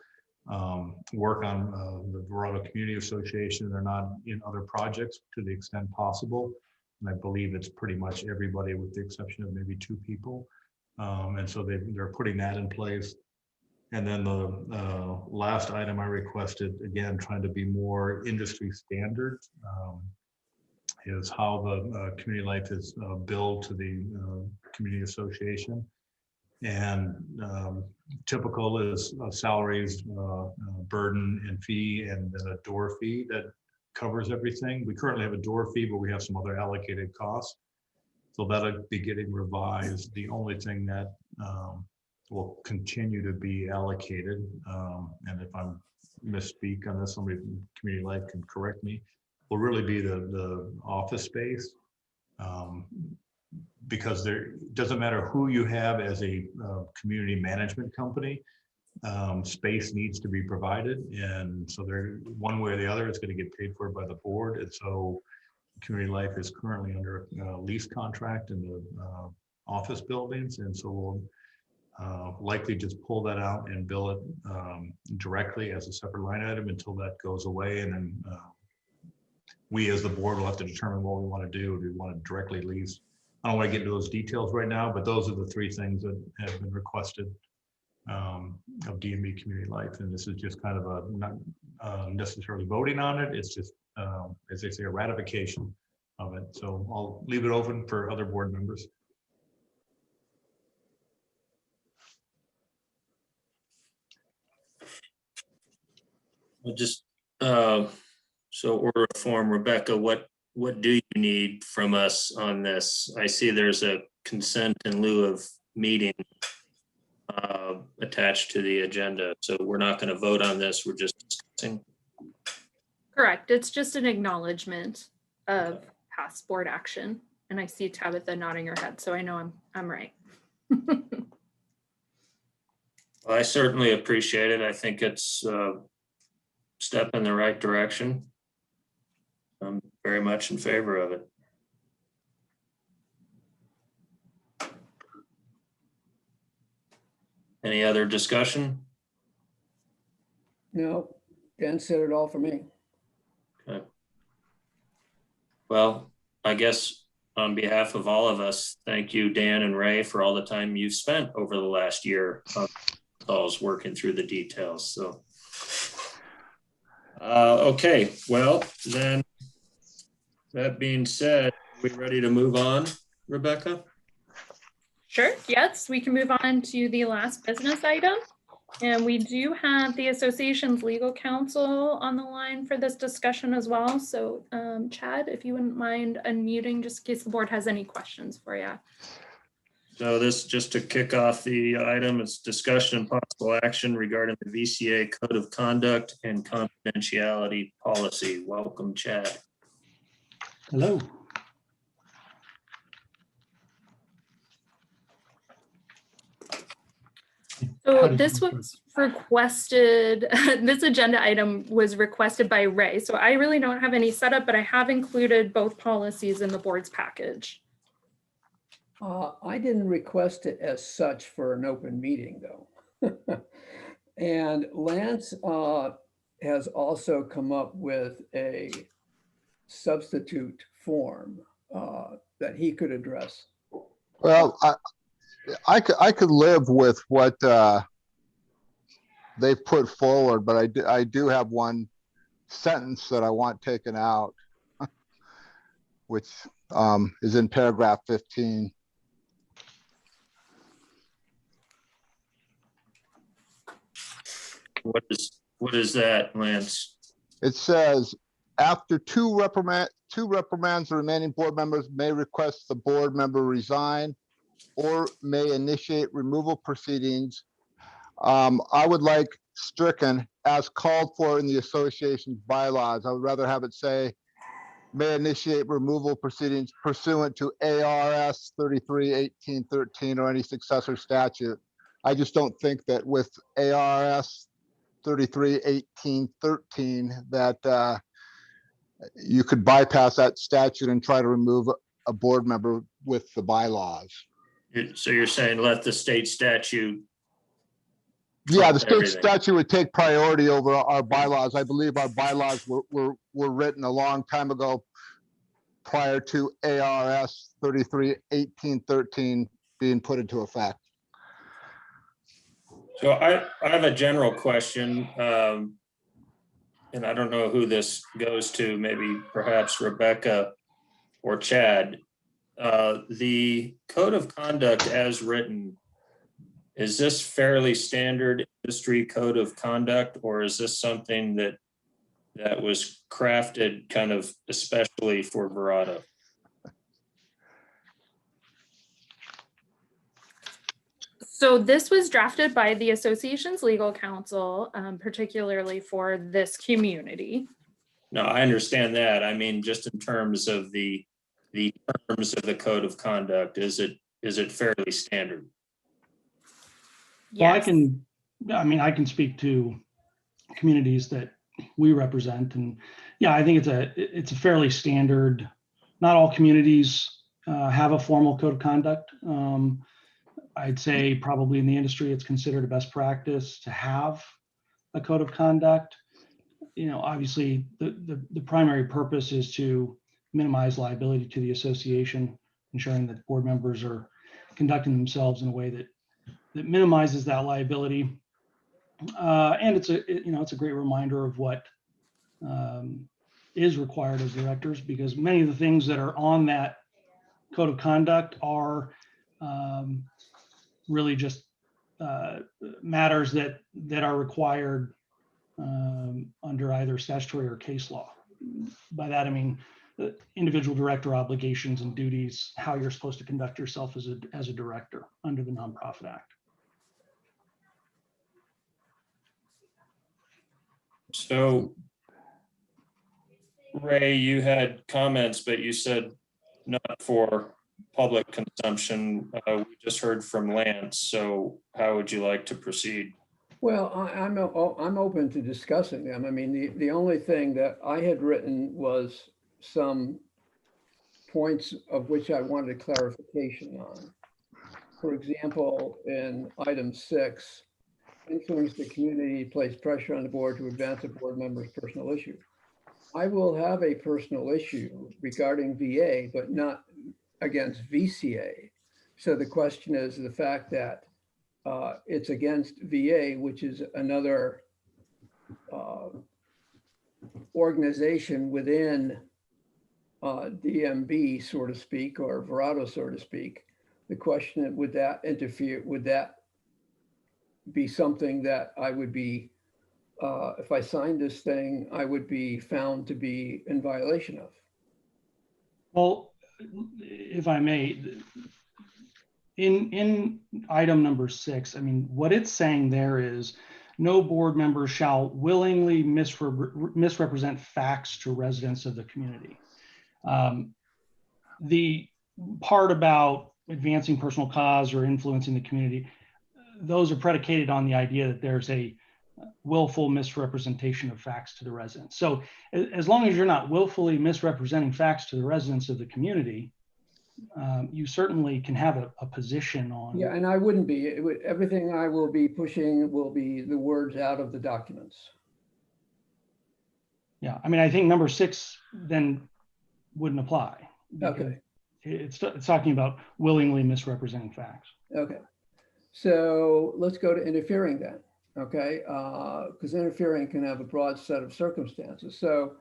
work on the Verrado Community Association. They're not in other projects to the extent possible. And I believe it's pretty much everybody with the exception of maybe 2 people. And so they're putting that in place. And then the last item I requested, again, trying to be more industry standard, is how the community life is billed to the community association. And typical is salaries, burden and fee, and then a door fee that covers everything. We currently have a door fee, but we have some other allocated costs. So that'll be getting revised. The only thing that will continue to be allocated, and if I'm misspeak on this, somebody from community life can correct me, will really be the office space. Because there doesn't matter who you have as a community management company, space needs to be provided. And so they're one way or the other, it's going to get paid for by the board. And so community life is currently under a lease contract in the office buildings. And so we'll likely just pull that out and bill it directly as a separate line item until that goes away. And then we as the board will have to determine what we want to do. Do we want to directly lease? I don't want to get into those details right now, but those are the 3 things that have been requested of DMB Community Life. And this is just kind of a not necessarily voting on it. It's just, as they say, a ratification of it. So I'll leave it open for other board members. I'll just, so order of form, Rebecca, what do you need from us on this? I see there's a consent in lieu of meeting attached to the agenda. So we're not going to vote on this. We're just discussing. Correct. It's just an acknowledgement of past board action. And I see Tabitha nodding her head, so I know I'm right. I certainly appreciate it. I think it's a step in the right direction. I'm very much in favor of it. Any other discussion? No, Dan said it all for me. Okay. Well, I guess on behalf of all of us, thank you, Dan and Ray, for all the time you've spent over the last year on calls working through the details. So, okay, well, then that being said, are we ready to move on, Rebecca? Sure, yes, we can move on to the last business item. And we do have the association's legal counsel on the line for this discussion as well. So Chad, if you wouldn't mind unmuting just in case the board has any questions for you. So this, just to kick off the item, it's discussion and possible action regarding the VCA Code of Conduct and Confidentiality Policy. Welcome, Chad. Hello. So this was requested, this agenda item was requested by Ray. So I really don't have any setup, but I have included both policies in the board's package. I didn't request it as such for an open meeting, though. And Lance has also come up with a substitute form that he could address. Well, I could live with what they put forward, but I do have one sentence that I want taken out, which is in paragraph 15. What is that, Lance? It says, after two reprimands, the remaining board members may request the board member resign or may initiate removal proceedings. I would like stricken as called for in the association's bylaws. I would rather have it say, may initiate removal proceedings pursuant to ARS 33-1813 or any successor statute. I just don't think that with ARS 33-1813 that you could bypass that statute and try to remove a board member with the bylaws. So you're saying let the state statute? Yeah, the state Everything. statute would take priority over our bylaws. I believe our bylaws were written a long time ago prior to ARS 33-1813 being put into effect. So I have a general question, and I don't know who this goes to, maybe perhaps Rebecca or Chad. The code of conduct as written, is this fairly standard industry code of conduct, or is this something that was crafted kind of especially for Verrado? So this was drafted by the association's legal counsel, particularly for this community. No, I understand that. I mean, just in terms of the terms of the code of conduct, is it fairly standard? Well, Yes. I can speak to communities that we represent, and yeah, I think it's a fairly standard. Not all communities have a formal code of conduct. I'd say probably in the industry, it's considered a best practice to have a code of conduct. You know, obviously the primary purpose is to minimize liability to the association, ensuring that board members are conducting themselves in a way that minimizes that liability. And it's a great reminder of what is required as directors, because many of the things that are on that code of conduct are really just matters that are required under either statutory or case law. By that, I mean individual director obligations and duties, how you're supposed to conduct yourself as a director under the Nonprofit Act. So, Ray, you had comments, but you said not for public consumption. We just heard from Lance. So how would you like to proceed? Well, I'm open to discussing them. I mean, the only thing that I had written was some points of which I wanted clarification on. for example, in item 6, influence the community, place pressure on the board to advance a board member's personal issue. I will have a personal issue regarding VA, but not against VCA. So the question is the fact that it's against VA, which is another organization within DMB, so to speak, or Verrado, so to speak. The question, would that interfere? Would that be something that I would be, if I signed this thing, I would be found to be in violation of? Well, if I may, in item number 6, I mean, what it's saying there is no board member shall willingly misrepresent facts to residents of the community. The part about advancing personal cause or influencing the community, those are predicated on the idea that there's a willful misrepresentation of facts to the residents. So as long as you're not willfully misrepresenting facts to the residents of the community, you certainly can have a position on. Yeah, and I wouldn't be. Everything I will be pushing will be the words out of the documents. Yeah, I mean, I think number 6 then wouldn't apply. Okay. It's talking about willingly misrepresenting facts. Okay. So let's go to interfering then. Okay, because interfering can have a broad set of circumstances. So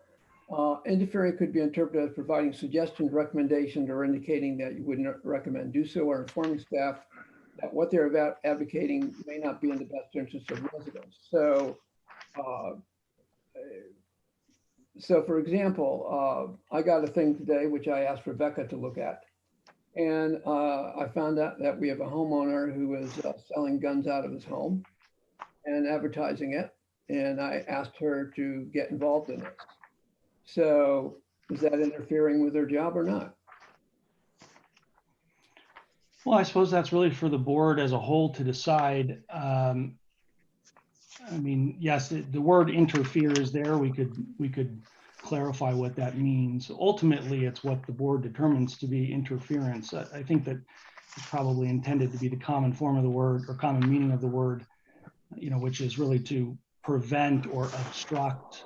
interfering could be interpreted as providing suggestions, recommendations, or indicating that you wouldn't recommend do so, or informing staff that what they're about advocating may not be in the best interest of residents. So, for example, I got a thing today, which I asked Rebecca to look at. And I found out that we have a homeowner who is selling guns out of his home and advertising it. And I asked her to get involved in it. So is that interfering with their job or not? Well, I suppose that's really for the board as a whole to decide. I mean, yes, the word interfere is there. We could clarify what that means. Ultimately, it's what the board determines to be interference. I think that it's probably intended to be the common form of the word or common meaning of the word, you know, which is really to prevent or obstruct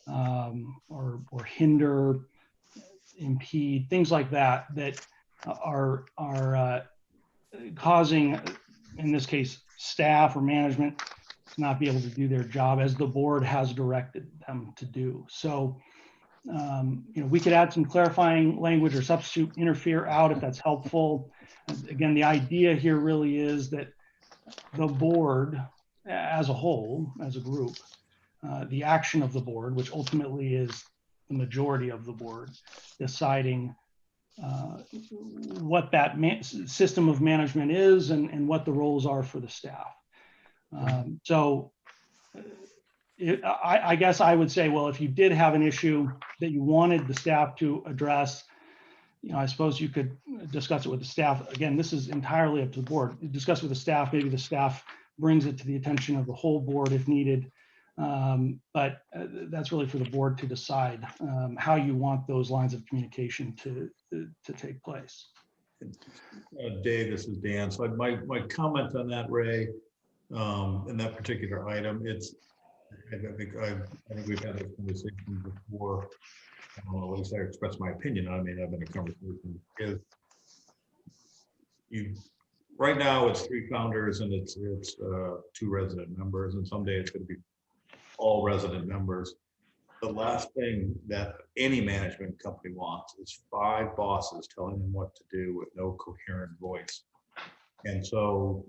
or hinder, impede, things like that, that are causing, in this case, staff or management to not be able to do their job as the board has directed them to do. So, you know, we could add some clarifying language or substitute interfere out if that's helpful. Again, the idea here really is that the board as a whole, as a group, the action of the board, which ultimately is the majority of the board, deciding what that system of management is and what the roles are for the staff. I guess I would say, well, if you did have an issue that you wanted the staff to address, you know, I suppose you could discuss it with the staff. Again, this is entirely up to the board. You discuss with the staff, maybe the staff brings it to the attention of the whole board if needed. But that's really for the board to decide how you want those lines of communication to take place. Dave, this is Dan. So my comment on that, Ray, in that particular item, I think we've had this conversation before. At least I expressed my opinion. I may not have been a conversation. Right now it's 3 founders and it's 2 resident members, and someday it's going to be all resident members. The last thing that any management company wants is 5 bosses telling them what to do with no coherent voice. And so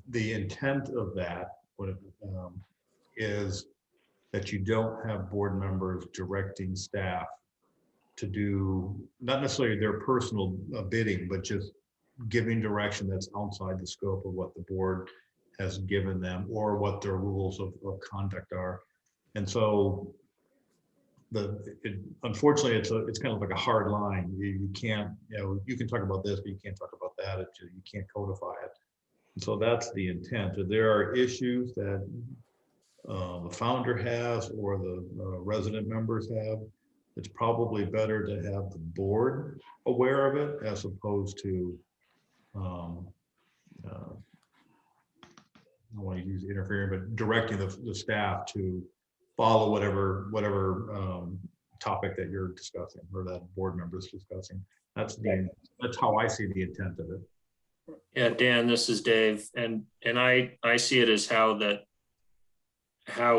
the intent of that is that you don't have board members directing staff to do not necessarily their personal bidding, but just giving direction that's outside the scope of what the board has given them or what their rules of conduct are. And so unfortunately it's kind of like a hard line. You can't, you know, you can talk about this, but you can't talk about that. You can't codify it. And so that's the intent. If there are issues that the founder has or the resident members have, it's probably better to have the board aware of it as opposed to I don't want to use interfering, but directing the staff to follow whatever topic that you're discussing or that board member is discussing. That's how I see the intent of it. Yeah, Dan, this is Dave, and I see it as how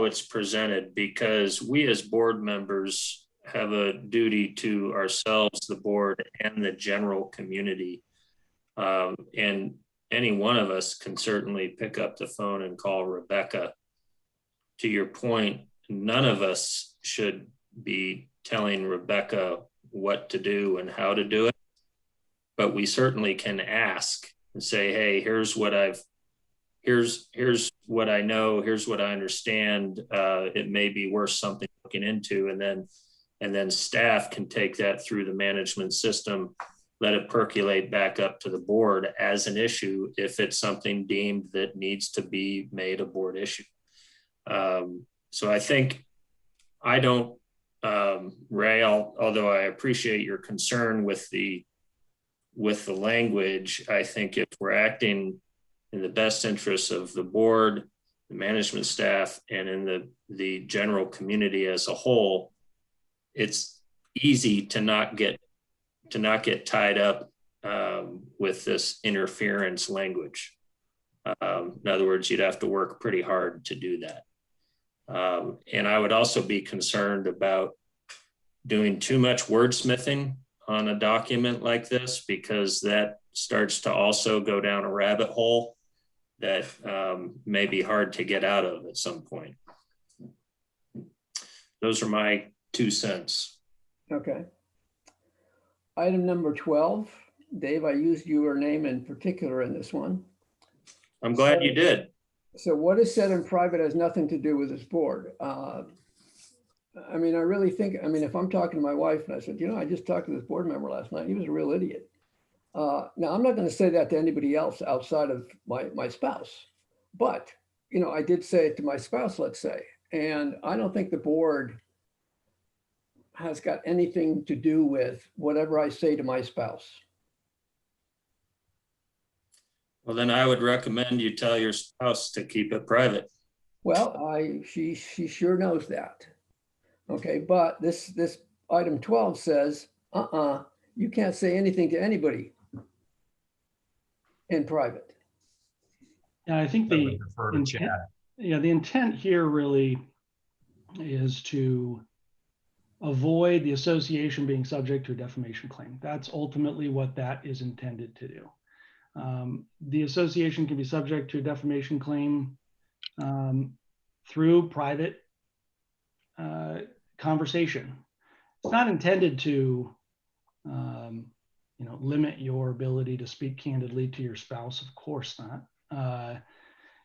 it's presented, because we as board members have a duty to ourselves, the board, and the general community. And any one of us can certainly pick up the phone and call Rebecca. To your point, none of us should be telling Rebecca what to do and how to do it, but we certainly can ask and say, hey, here's what I know, here's what I understand. It may be worth something looking into, and then staff can take that through the management system, let it percolate back up to the board as an issue if it's something deemed that needs to be made a board issue. So I think Ray, although I appreciate your concern with the language, I think if we're acting in the best interests of the board, the management staff, and in the general community as a whole, it's easy to not get tied up with this interference language. In other words, you'd have to work pretty hard to do that. And I would also be concerned about doing too much wordsmithing on a document like this, because that starts to also go down a rabbit hole that may be hard to get out of at some point. Those are my 2 cents. Okay. Item number 12, Dave, I used your name in particular in this one. I'm glad you did. So what is said in private has nothing to do with this board. I mean, I really think, if I'm talking to my wife and I said, I just talked to this board member last night, he was a real idiot. Now, I'm not going to say that to anybody else outside of my spouse, but, I did say it to my spouse, let's say, and I don't think the board has got anything to do with whatever I say to my spouse. Well, then I would recommend you tell your spouse to keep it private. Well, she sure knows that. Okay, but this item 12 says, you can't say anything to anybody in private. Yeah, I think the intent here really is to avoid the association being subject to a defamation claim. That's ultimately what that is intended to do. The association can be subject to a defamation claim through private conversation. It's not intended to, limit your ability to speak candidly to your spouse. Of course not.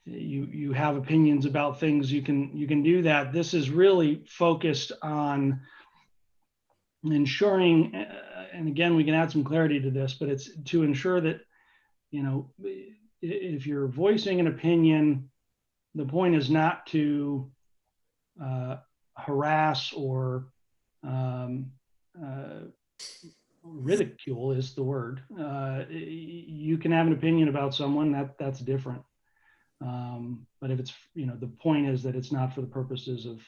You have opinions about things. You can do that. This is really focused on ensuring, and again, we can add some clarity to this, but it's to ensure that, if you're voicing an opinion, the point is not to harass or ridicule is the word. You can have an opinion about someone, that's different. But if it's, the point is that it's not for the purposes of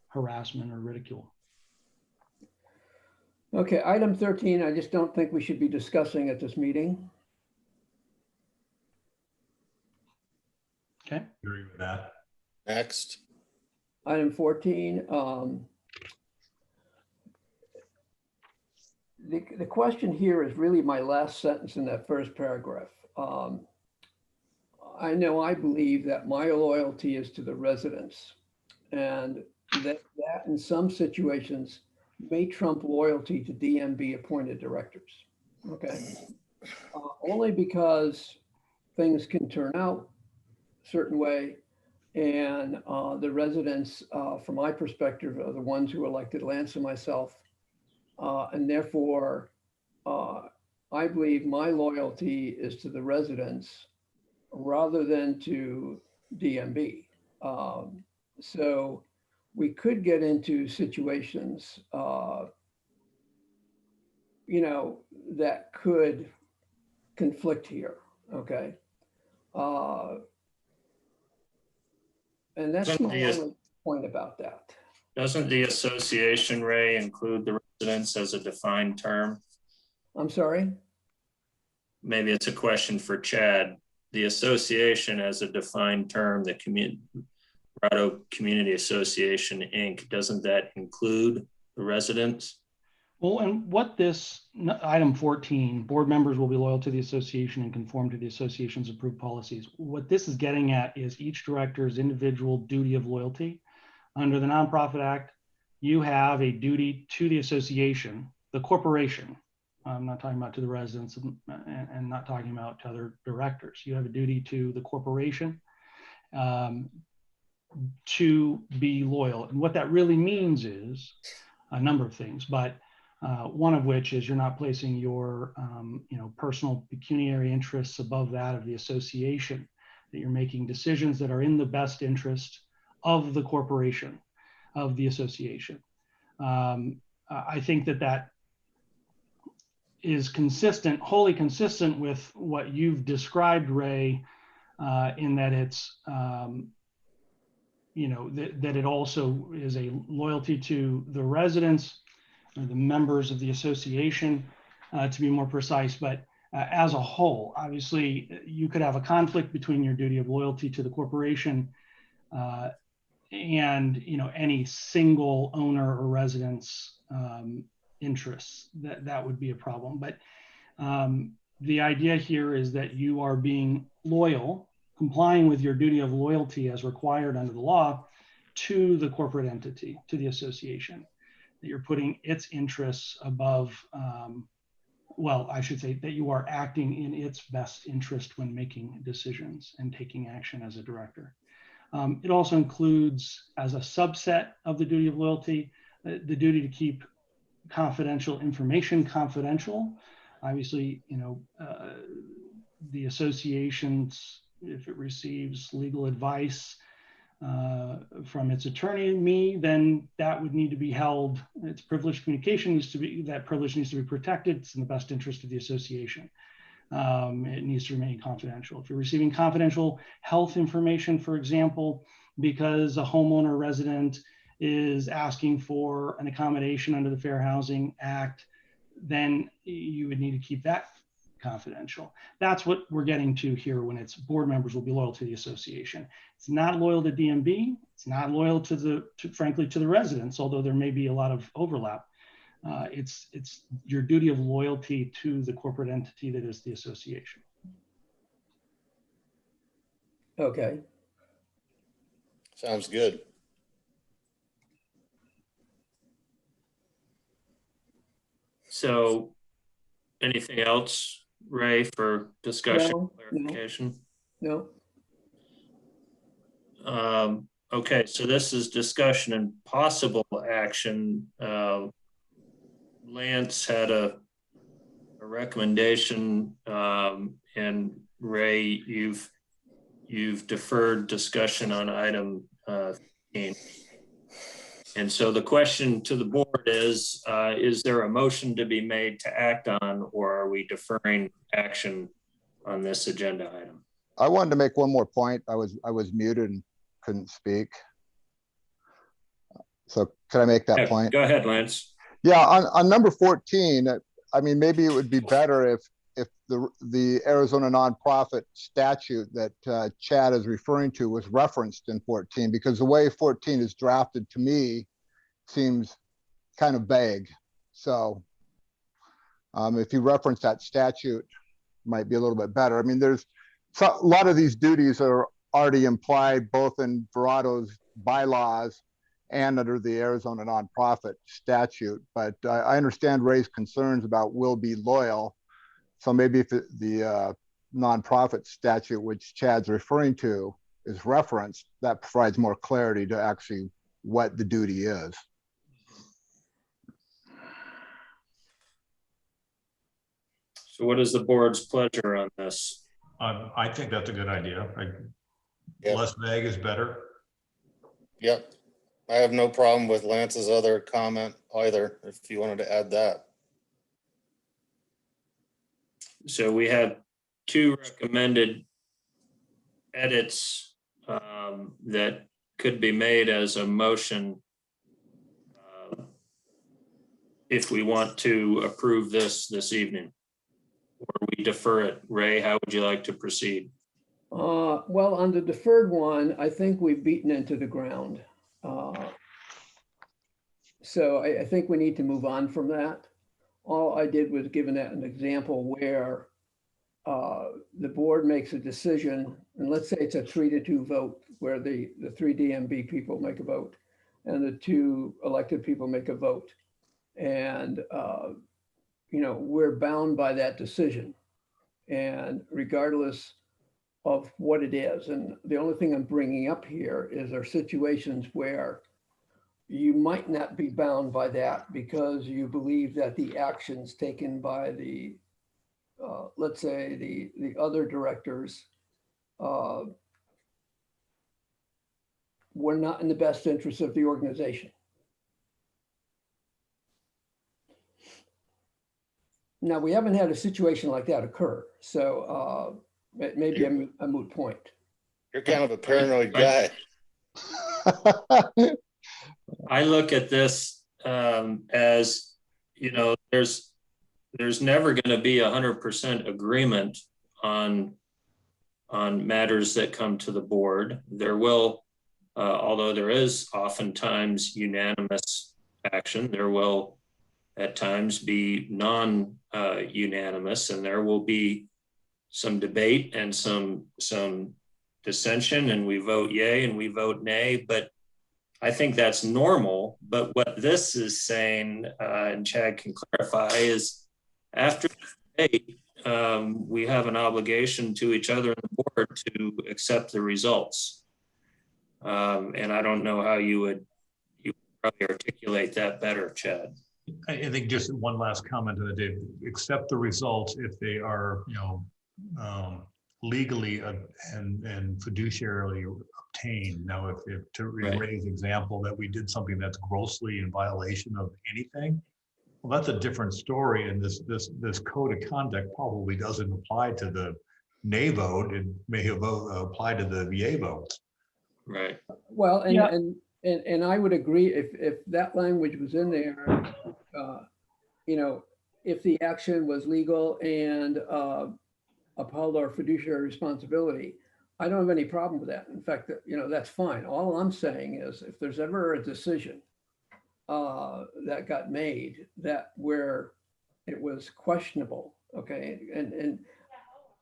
harassment or ridicule. Okay, item 13, I just don't think we should be discussing at this meeting. Okay. Agree with that. Next. Item 14, the question here is really my last sentence in that first paragraph. I know I believe that my loyalty is to the residents, and that in some situations may trump loyalty to DMB appointed directors. Okay. Only because things can turn out a certain way, and the residents, from my perspective, are the ones who elected Lance and myself. And therefore, I believe my loyalty is to the residents rather than to DMB. So we could get into situations, that could conflict here. Okay. And that's Doesn't my the- only point about that. Doesn't the association, Ray, include the residents as a defined term? I'm sorry? Maybe it's a question for Chad. The association as a defined term, the Verrado Community Association, Inc., doesn't that include the residents? Well, and what this item 14, board members will be loyal to the association and conform to the association's approved policies. What this is getting at is each director's individual duty of loyalty. Under the Nonprofit Act, you have a duty to the association, the corporation. I'm not talking about to the residents and not talking about to other directors. You have a duty to the corporation to be loyal. And what that really means is a number of things, but one of which is you're not placing your personal pecuniary interests above that of the association, that you're making decisions that are in the best interest of the corporation, of the association. I think that is consistent, wholly consistent with what you've described, Ray, in that it's, that it also is a loyalty to the residents or the members of the association, to be more precise. But as a whole, obviously, you could have a conflict between your duty of loyalty to the corporation and any single owner or resident's interests. That would be a problem. But the idea here is that you are being loyal, complying with your duty of loyalty as required under the law to the corporate entity, to the association, that you're putting its interests above, well, I should say that you are acting in its best interest when making decisions and taking action as a director. It also includes, as a subset of the duty of loyalty, the duty to keep confidential information confidential. Obviously, the associations, if it receives legal advice from its attorney and me, then that would need to be held. Its privileged communication that privilege needs to be protected. It's in the best interest of the association. It needs to remain confidential. If you're receiving confidential health information, for example, because a homeowner resident is asking for an accommodation under the Fair Housing Act, then you would need to keep that confidential. That's what we're getting to here when it's board members will be loyal to the association. It's not loyal to DMB. It's not loyal frankly, to the residents, although there may be a lot of overlap. It's your duty of loyalty to the corporate entity that is the association. Okay. Sounds good. So anything else, Ray, for discussion, No, clarification? No. Okay, so this is discussion and possible action. Lance had a recommendation, and Ray, you've deferred discussion on item 15. And so the question to the board is there a motion to be made to act on, or are we deferring action on this agenda item? I wanted to make one more point. I was muted and couldn't speak. So could I make that point? Go ahead, Lance. Yeah, on number 14, I mean, maybe it would be better if the Arizona nonprofit statute that Chad is referring to was referenced in 14, because the way 14 is drafted to me seems kind of vague. So if you reference that statute, might be a little bit better. I mean, there's a lot of these duties are already implied both in Verrado's bylaws and under the Arizona nonprofit statute. But I understand Ray's concerns about will be loyal. So maybe if the nonprofit statute, which Chad's referring to, is referenced, that provides more clarity to actually what the duty is. So what is the board's pleasure on this? I think that's a good idea. Yep. Less vague is better. Yep. I have no problem with Lance's other comment either, if you wanted to add that. So we had two recommended edits that could be made as a motion if we want to approve this evening, or we defer it. Ray, how would you like to proceed? Well, on the deferred one, I think we've beaten into the ground. So I think we need to move on from that. All I did was give an example where the board makes a decision, and let's say it's a 3-2 vote, where the 3 DMB people make a vote and the 2 elected people make a vote. And, you know, we're bound by that decision. And regardless of what it is, and the only thing I'm bringing up here is there are situations where you might not be bound by that because you believe that the actions taken by the, let's say, the other directors were not in the best interest of the organization. Now, we haven't had a situation like that occur, so it may be a moot point. You're kind of a paranoid guy. I look at this as, you know, there's never going to be 100% agreement on matters that come to the board. There will, although there is oftentimes unanimous action, there will at times be non-unanimous, and there will be some debate and some dissension, and we vote yay and we vote nay, but I think that's normal. But what this is saying, and Chad can clarify, is after the debate, we have an obligation to each other and the board to accept the results. And I don't know how you would probably articulate that better, Chad. I think just one last comment on Dave. Accept the results if they are, you know, legally and fiduciarily obtained. Now, if to Ray's example that we did something that's grossly in violation of anything, well, that's a different story. And this code of conduct probably doesn't apply to the nay vote. It may have applied to the yay vote. Right. Well, and I would agree if that language was in there, you know, if the action was legal and upheld our fiduciary responsibility, I don't have any problem with that. In fact, you know, that's fine. All I'm saying is if there's ever a decision that got made that where it was questionable, okay, and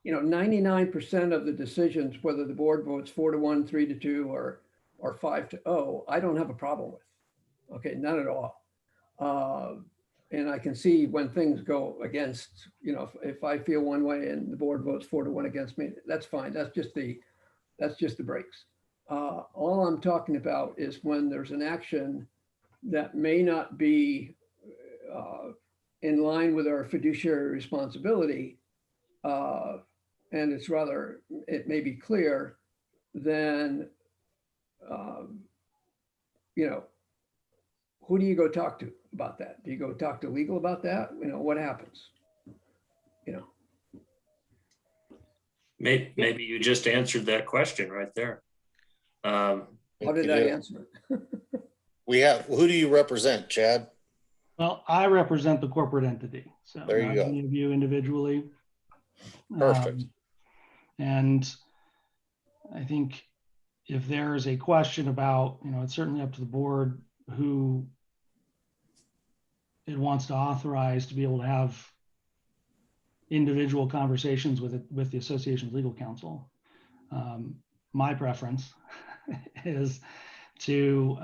you know, 99% of the decisions, whether the board votes 4-1, 3-2, or 5-0, I don't have a problem with. Okay, not at all. And I can see when things go against, you know, if I feel one way and the board votes 4-1 against me, that's fine. That's just the breaks. All I'm talking about is when there's an action that may not be in line with our fiduciary responsibility, and it's rather, it may be clear, then, you know, who do you go talk to about that? Do you go talk to legal about that? You know, what happens? You know. Maybe you just answered that question right there. How did I answer it? Who do you represent, Chad? Well, I represent the corporate entity. So there you not go. Any of you individually. Perfect. And I think if there is a question about, you know, it's certainly up to the board who it wants to authorize to be able to have individual conversations with the association's legal counsel. My preference is to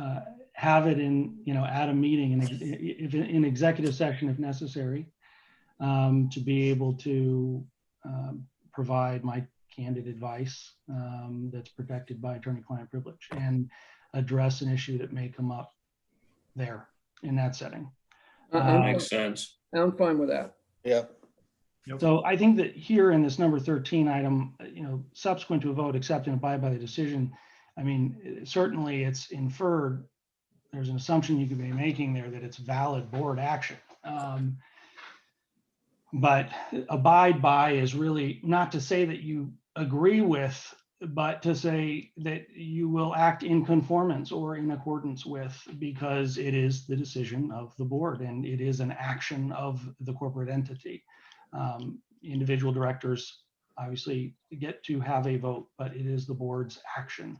have it in, you know, at a meeting and if in executive session if necessary, to be able to provide my candid advice that's protected by attorney-client privilege and address an issue that may come up there in that setting. Makes sense. I'm fine with that. Yeah. So I think that here in this number 13 item, you know, subsequent to a vote, accept and abide by the decision. I mean, certainly it's inferred. There's an assumption you could be making there that it's valid board action. But abide by is really not to say that you agree with, but to say that you will act in conformance or in accordance with, because it is the decision of the board and it is an action of the corporate entity. Individual directors obviously get to have a vote, but it is the board's action.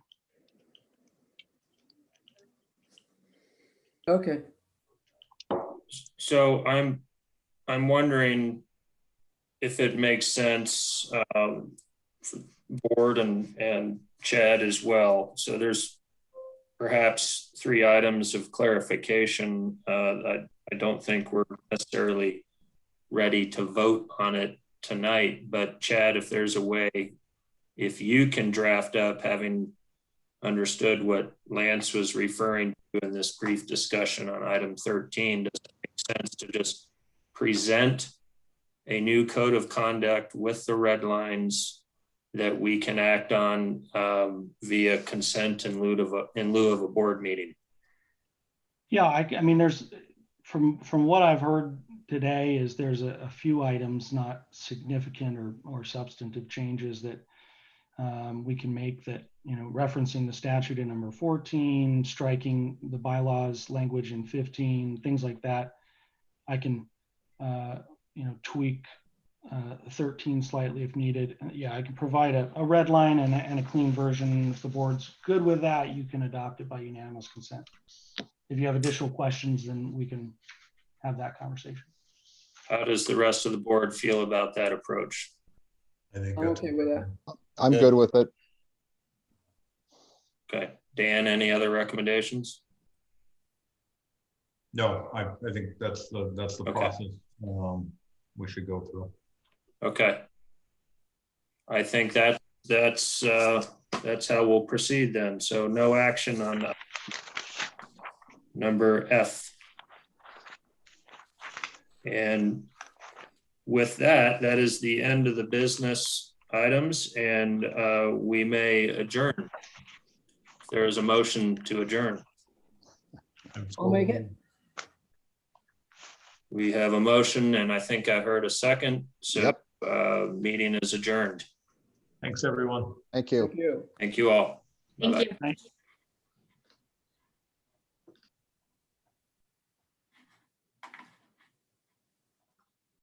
Okay. So I'm wondering if it makes sense, for board and Chad as well. So there's perhaps 3 items of clarification. I don't think we're necessarily ready to vote on it tonight, but Chad, if there's a way, if you can draft up, having understood what Lance was referring to in this brief discussion on item 13, does it make sense to just present a new code of conduct with the red lines that we can act on via consent in lieu of a board meeting? Yeah, I mean, there's, from what I've heard today, is there's a few items, not significant or substantive changes that we can make, that, you know, referencing the statute in number 14, striking the bylaws language in 15, things like that. I can, you know, tweak 13 slightly if needed. Yeah, I can provide a red line and a clean version. If the board's good with that, you can adopt it by unanimous consent. If you have additional questions, then we can have that conversation. How does the rest of the board feel about that approach? I think I'm that's okay with that. I'm Yeah. good with it. Okay, Dan, any other recommendations? No, I think that's the Okay. process we should go through. Okay. I think that's how we'll proceed then. So no action on number F. And with that, that is the end of the business items, and we may adjourn. There is a motion to adjourn. I'll make it. We have a motion, and I think I heard a second. So Yep. Meeting is adjourned. Thanks, everyone. Thank you. Thank you. Thank you all. Thank Bye-bye. you. Thanks.